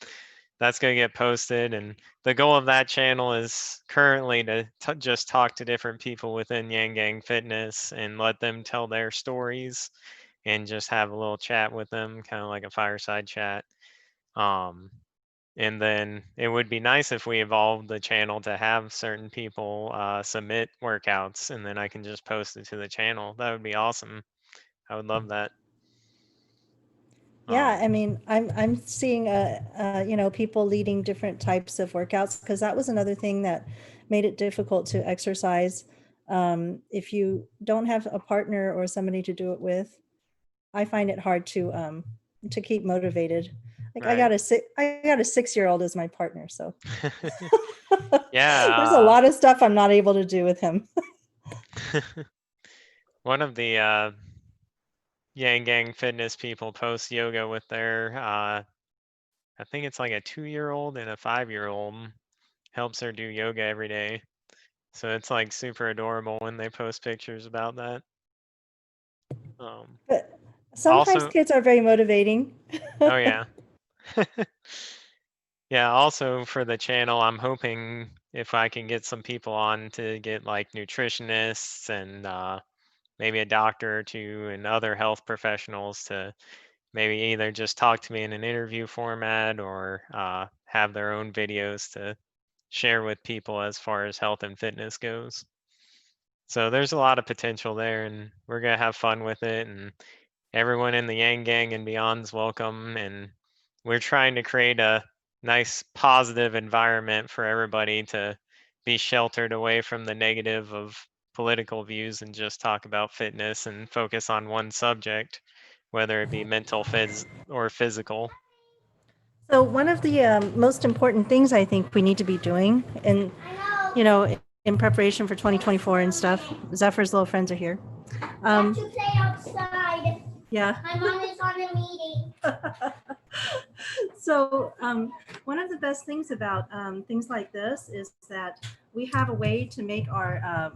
Speaker 2: that's going to get posted. And the goal of that channel is currently to just talk to different people within Yang Gang Fitness and let them tell their stories and just have a little chat with them, kind of like a fireside chat. And then it would be nice if we evolved the channel to have certain people submit workouts, and then I can just post it to the channel. That would be awesome. I would love that.
Speaker 4: Yeah, I mean, I'm seeing people leading different types of workouts, because that was another thing that made it difficult to exercise. If you don't have a partner or somebody to do it with, I find it hard to keep motivated. Like, right. I got a 6-year-old as my partner, so
Speaker 2: yeah,
Speaker 4: there's a lot of stuff I'm not able to do with him.
Speaker 2: One of the Yang Gang Fitness people posts yoga with their I think it's like a 2-year-old and a 5-year-old, helps her do yoga every day. So it's like super adorable when they post pictures about that.
Speaker 4: But sometimes
Speaker 2: also,
Speaker 4: kids are very motivating.
Speaker 2: Oh yeah. Yeah, also for the channel, I'm hoping if I can get some people on to get like nutritionists and maybe a doctor or two and other health professionals to maybe either just talk to me in an interview format or have their own videos to share with people as far as health and fitness goes. So there's a lot of potential there, and we're going to have fun with it, and everyone in the Yang Gang and beyond's welcome, and we're trying to create a nice positive environment for everybody to be sheltered away from the negative of political views and just talk about fitness and focus on one subject, whether it be mental, or physical.
Speaker 4: So one of the most important things I think we need to be doing, and in preparation for 2024 and stuff, Zephyr's little friends are here.
Speaker 9: To play outside.
Speaker 4: Yeah.
Speaker 9: My mom is on a meeting.
Speaker 4: So one of the best things about things like this is that we have a way to make our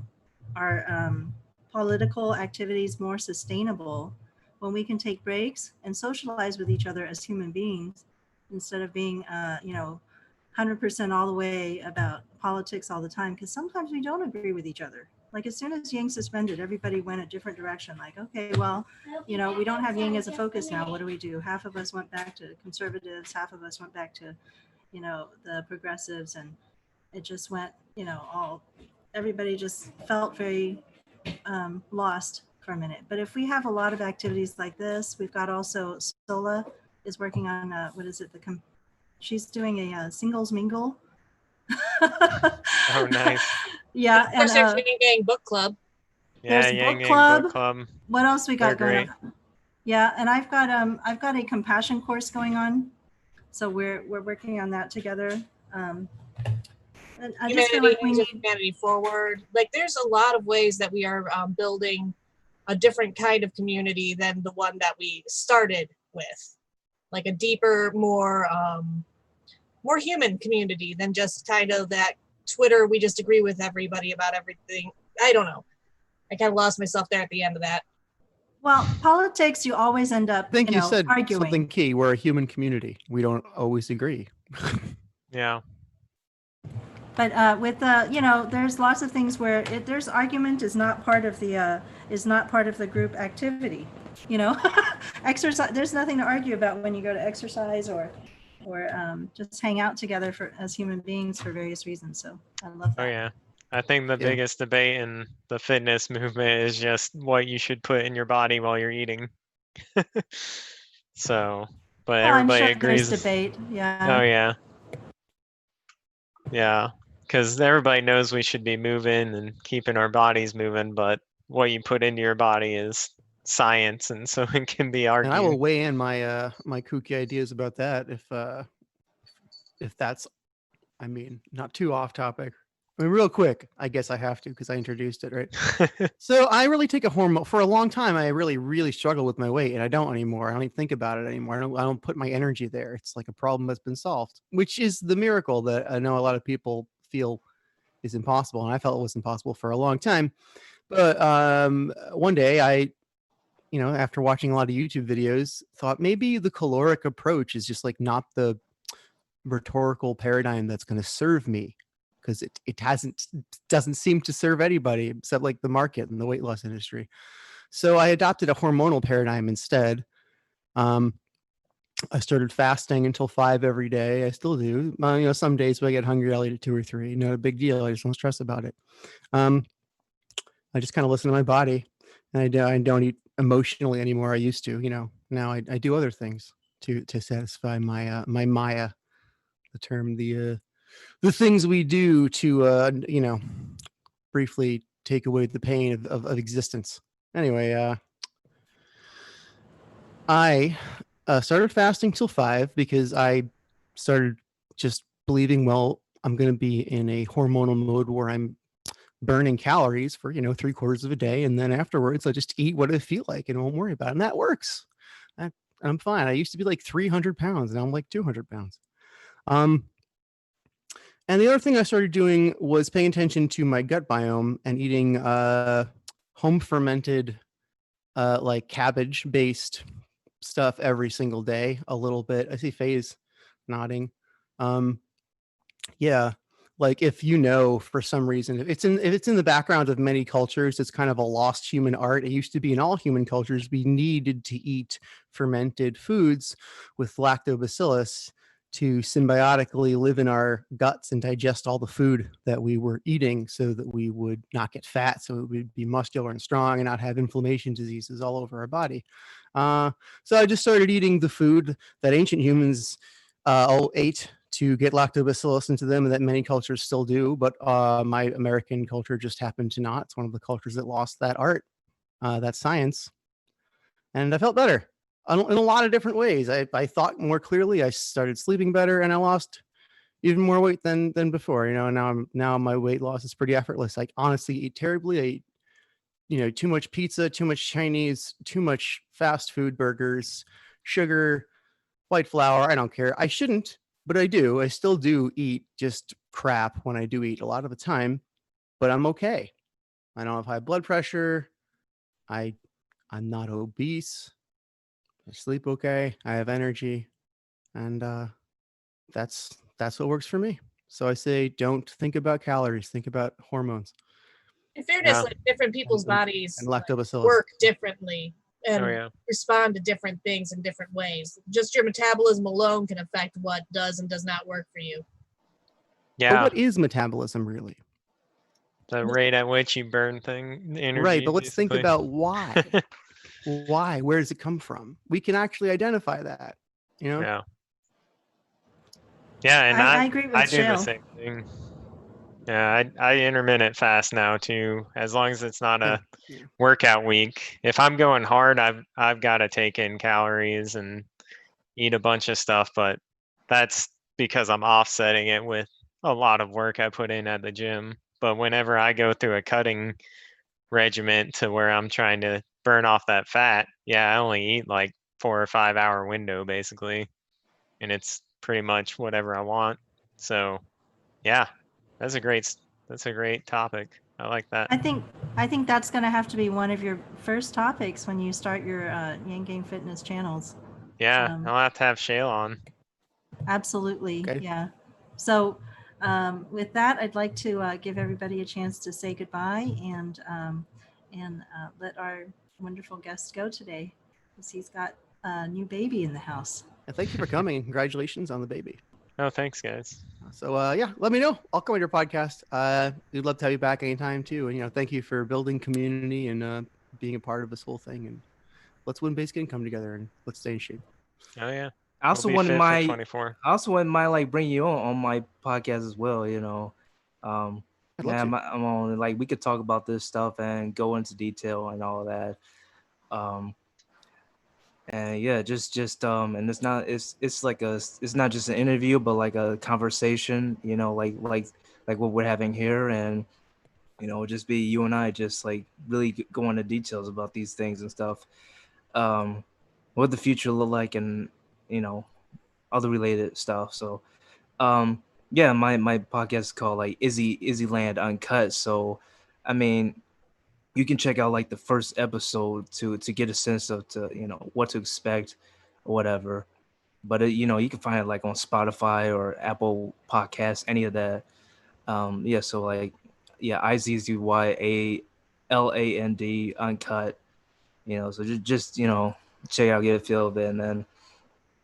Speaker 4: political activities more sustainable when we can take breaks and socialize with each other as human beings, instead of being 100% all the way about politics all the time, because sometimes we don't agree with each other. Like, as soon as Yang suspended, everybody went a different direction. Like, okay, well, we don't have Yang as a focus now. What do we do? Half of us went back to conservatives, half of us went back to, the progressives, and it just went, everybody just felt very lost for a minute. But if we have a lot of activities like this, we've got also Sola is working on she's doing a singles mingle.
Speaker 2: Oh, nice.
Speaker 4: Yeah,
Speaker 5: and there's Yang Gang Book Club.
Speaker 2: Yeah,
Speaker 4: there's
Speaker 2: Yang
Speaker 4: book
Speaker 2: Gang Book Club.
Speaker 4: What else we got
Speaker 2: They're
Speaker 4: going on? Yeah, and I've got a compassion course going on, so we're working on that together. And I just feel like we need
Speaker 5: humanity forward. Like, there's a lot of ways that we are building a different kind of community than the one that we started with, like a deeper, more human community than just kind of that Twitter, we just agree with everybody about everything. I don't know. I kind of lost myself there at the end of that.
Speaker 4: Well, politics, you always end up,
Speaker 1: I think you said
Speaker 4: arguing.
Speaker 1: Something key. We're a human community. We don't always agree.
Speaker 2: Yeah.
Speaker 4: But with there's lots of things where there's argument is not part of the group activity. Exercise. There's nothing to argue about when you go to exercise or just hang out together as human beings for various reasons. So I love that.
Speaker 2: Oh yeah. I think the biggest debate in the fitness movement is just what you should put in your body while you're eating. So, but everybody agrees.
Speaker 4: There's debate. Yeah.
Speaker 2: Oh yeah. Yeah, because everybody knows we should be moving and keeping our bodies moving, but what you put into your body is science, and so it can be argued.
Speaker 1: And I will weigh in my my kooky ideas about that if that's, not too off topic. I mean, real quick, I guess I have to because I introduced it, right? So I really take a hormone for a long time. I really, really struggled with my weight, and I don't anymore. I don't even think about it anymore. I don't put my energy there. It's like a problem that's been solved, which is the miracle that I know a lot of people feel is impossible, and I felt it was impossible for a long time. But one day, after watching a lot of YouTube videos, thought maybe the caloric approach is just like not the rhetorical paradigm that's going to serve me, because it doesn't seem to serve anybody except like the market and the weight loss industry. So I adopted a hormonal paradigm instead. I started fasting until 5 every day. I still do. Some days when I get hungry, I'll eat at 2 or 3. No big deal. I just don't stress about it. I just kind of listen to my body, and I don't eat emotionally anymore. I used to. Now I do other things to satisfy my my Maya, the term, the things we do to briefly take away the pain of existence. Anyway, I started fasting till 5 because I started just believing, well, I'm going to be in a hormonal mode where I'm burning calories for 3/4 of a day, and then afterwards I just eat what I feel like and won't worry about it. And that works. I'm fine. I used to be like 300 pounds, and now I'm like 200 pounds. And the other thing I started doing was paying attention to my gut biome and eating home fermented like cabbage based stuff every single day, a little bit. I see Faye's nodding. Yeah, like if for some reason, if it's in the background of many cultures, it's kind of a lost human art. It used to be in all human cultures. We needed to eat fermented foods with lactobacillus to symbiotically live in our guts and digest all the food that we were eating, so that we would not get fat, so we would be muscular and strong and not have inflammation diseases all over our body. So I just started eating the food that ancient humans all ate to get lactobacillus into them, and that many cultures still do, but my American culture just happened to not. It's one of the cultures that lost that art, that science, and I felt better in a lot of different ways. I thought more clearly. I started sleeping better, and I lost even more weight than before. And now my weight loss is pretty effortless. I honestly eat terribly. I eat too much pizza, too much Chinese, too much fast food, burgers, sugar, white flour. I don't care. I shouldn't, but I do. I still do eat just crap when I do eat a lot of the time, but I'm okay. I don't have high blood pressure. I'm not obese. I sleep okay. I have energy, and that's what works for me. So I say, don't think about calories. Think about hormones.
Speaker 5: In fairness, like different people's bodies
Speaker 1: and lactobacillus
Speaker 5: work differently and respond to different things in different ways. Just your metabolism alone can affect what does and does not work for you.
Speaker 2: Yeah.
Speaker 1: But what is metabolism really?
Speaker 2: The rate at which you burn energy.
Speaker 1: Right, but let's
Speaker 2: basically.
Speaker 1: think about why. Why? Where does it come from? We can actually identify that.
Speaker 2: Yeah. Yeah, and
Speaker 4: I agree with
Speaker 2: I do
Speaker 4: Shale.
Speaker 2: the same thing. Yeah, I intermittent fast now too, as long as it's not a workout week. If I'm going hard, I've got to take in calories and eat a bunch of stuff, but that's because I'm offsetting it with a lot of work I put in at the gym. But whenever I go through a cutting regiment to where I'm trying to burn off that fat, I only eat like 4 or 5 hour window basically, and it's pretty much whatever I want. So yeah, that's a great topic. I like that.
Speaker 4: I think that's going to have to be one of your first topics when you start your Yang Gang Fitness channels.
Speaker 2: Yeah, I'll have to have Shale on.
Speaker 4: Absolutely.
Speaker 1: Okay.
Speaker 4: Yeah. So with that, I'd like to give everybody a chance to say goodbye and let our wonderful guest go today, because he's got a new baby in the house.
Speaker 1: And thank you for coming, and congratulations on the baby.
Speaker 2: Oh, thanks, guys.
Speaker 1: So let me know. I'll come on your podcast. We'd love to have you back anytime too. And thank you for building community and being a part of this whole thing. And let's win basic income together, and let's stay in shape.
Speaker 2: Oh yeah.
Speaker 3: I also wouldn't mind like bring you on my podcast as well. I'm on, like, we could talk about this stuff and go into detail and all of that. And yeah, just and it's not just an interview, but like a conversation, like like what we're having here, and just be you and I just like really go into details about these things and stuff. What the future look like, and other related stuff. So yeah, my podcast is called like Izzy Land Uncut. So I mean, you can check out like the first episode to get a sense of what to expect or whatever. But you can find it like on Spotify or Apple Podcasts, any of that. Yeah, so like IZZYALAND Uncut. So just check out, get a feel of it, and then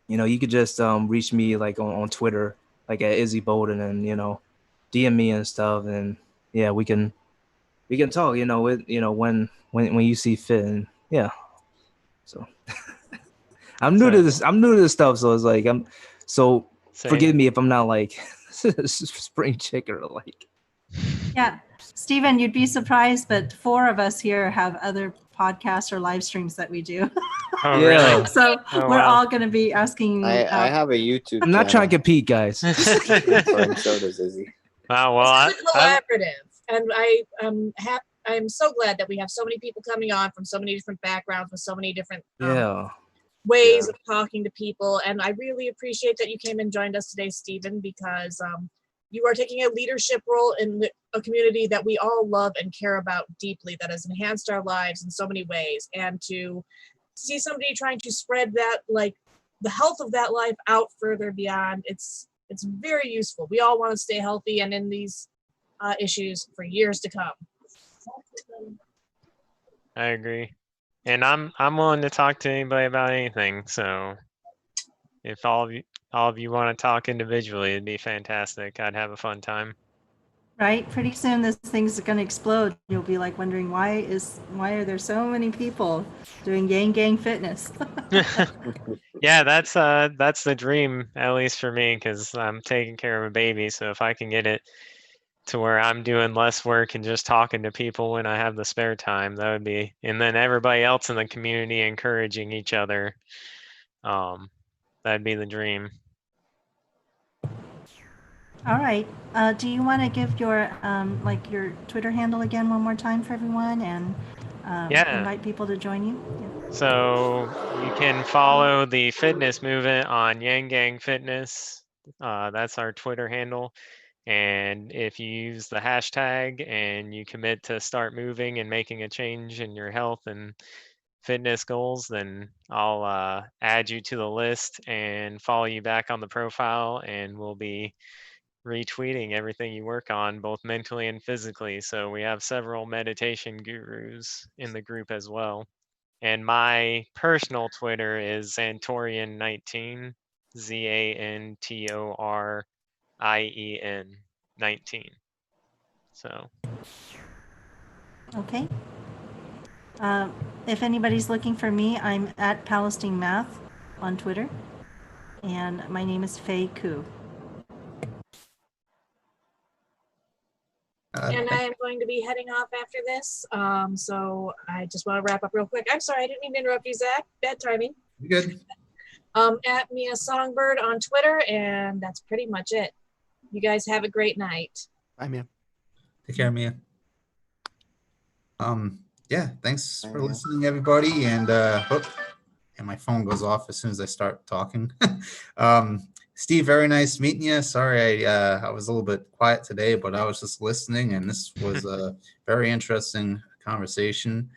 Speaker 3: you could just reach me like on Twitter, like at Izzy Bolden, and DM me and stuff, and yeah, we can talk, when you see fit, and yeah. So I'm new to this. I'm new to this stuff, so it's like forgive me if I'm not like spring chicken or like.
Speaker 4: Yeah, Stephen, you'd be surprised, but 4 of us here have other podcasts or live streams that we do.
Speaker 2: Oh, really?
Speaker 4: So we're all going to be asking.
Speaker 7: I have a YouTube.
Speaker 3: I'm not trying to compete, guys.
Speaker 7: So does Izzy.
Speaker 2: Wow. Well,
Speaker 5: it's collaborative, and I'm so glad that we have so many people coming on from so many different backgrounds with so many different ways of talking to people. And I really appreciate that you came and joined us today, Stephen, because you are taking a leadership role in a community that we all love and care about deeply, that has enhanced our lives in so many ways. And to see somebody trying to spread that, like the health of that life out further beyond, it's very useful. We all want to stay healthy and in these issues for years to come.
Speaker 2: I agree. And I'm willing to talk to anybody about anything. So if all of you want to talk individually, it'd be fantastic. I'd have a fun time.
Speaker 4: Right? Pretty soon this thing's going to explode. You'll be like wondering why are there so many people doing Yang Gang Fitness?
Speaker 2: Yeah, that's the dream, at least for me, because I'm taking care of a baby. So if I can get it to where I'm doing less work and just talking to people when I have the spare time, that would be, and then everybody else in the community encouraging each other. That'd be the dream.
Speaker 4: All right. Do you want to give your your Twitter handle again one more time for everyone, and invite people to join you? Yeah.
Speaker 2: So you can follow the fitness movement on Yang Gang Fitness. That's our Twitter handle. And if you use the hashtag and you commit to start moving and making a change in your health and fitness goals, then I'll add you to the list and follow you back on the profile, and we'll be retweeting everything you work on, both mentally and physically. So we have several meditation gurus in the group as well. And my personal Twitter is Zantorian19, ZANTORIEN 19. So.
Speaker 4: Okay. If anybody's looking for me, I'm at Palestine Math on Twitter, and my name is Faye Koo.
Speaker 5: And I'm going to be heading off after this, so I just want to wrap up real quick. I'm sorry, I didn't mean to interrupt you, Zach. Bad timing.
Speaker 8: You're good.
Speaker 5: At Mia Songbird on Twitter, and that's pretty much it. You guys have a great night.
Speaker 1: Bye, Mia.
Speaker 8: Take care, Mia. Yeah, thanks for listening, everybody. And my phone goes off as soon as I start talking. Steve, very nice meeting you. Sorry, I was a little bit quiet today, but I was just listening, and this was a very interesting conversation.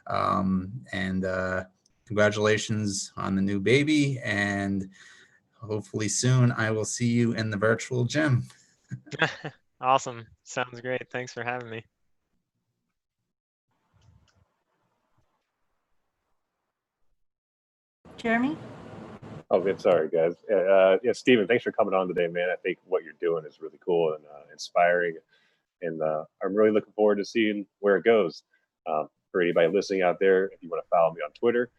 Speaker 8: And congratulations on the new baby, and hopefully soon I will see you in the virtual gym.
Speaker 2: Awesome. Sounds great. Thanks for having me.
Speaker 4: Jeremy?
Speaker 6: Oh, good. Sorry, guys. Yeah, Stephen, thanks for coming on today, man. I think what you're doing is really cool and inspiring. And I'm really looking forward to seeing where it goes. For anybody listening out there, if you want to follow me on Twitter,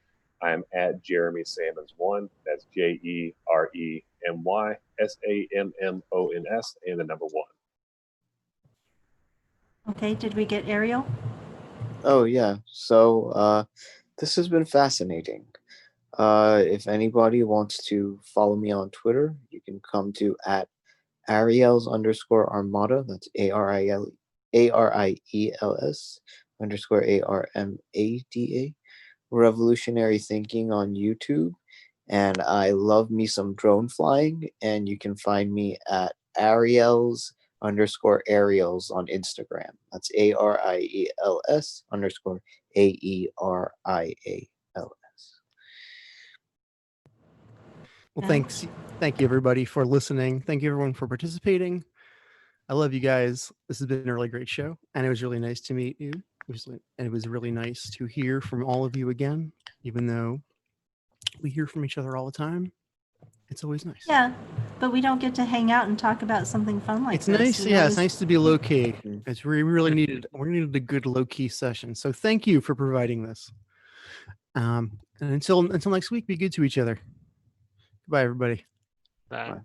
Speaker 6: I'm at Jeremy Sammons1. That's JEREMYSAMMONS and the number 1.
Speaker 4: Okay, did we get Ariel?
Speaker 7: Oh, yeah. So this has been fascinating. If anybody wants to follow me on Twitter, you can come to at Ariels _ Armada. That's ARIELS _ ARMADA. Revolutionary Thinking on YouTube. And I love me some drone flying. And you can find me at Ariels _ Ariels on Instagram. That's ARIELS _ AERIALS.
Speaker 1: Well, thanks. Thank you, everybody, for listening. Thank you, everyone, for participating. I love you guys. This has been a really great show, and it was really nice to meet you. It was really nice to hear from all of you again, even though we hear from each other all the time. It's always nice.
Speaker 4: Yeah, but we don't get to hang out and talk about something fun like
Speaker 1: it's
Speaker 4: this.
Speaker 1: Nice. Yeah, it's nice to be low key. It's we really needed. We needed a good low key session. So thank you for providing this. And until next week, be good to each other. Goodbye, everybody.
Speaker 2: Bye.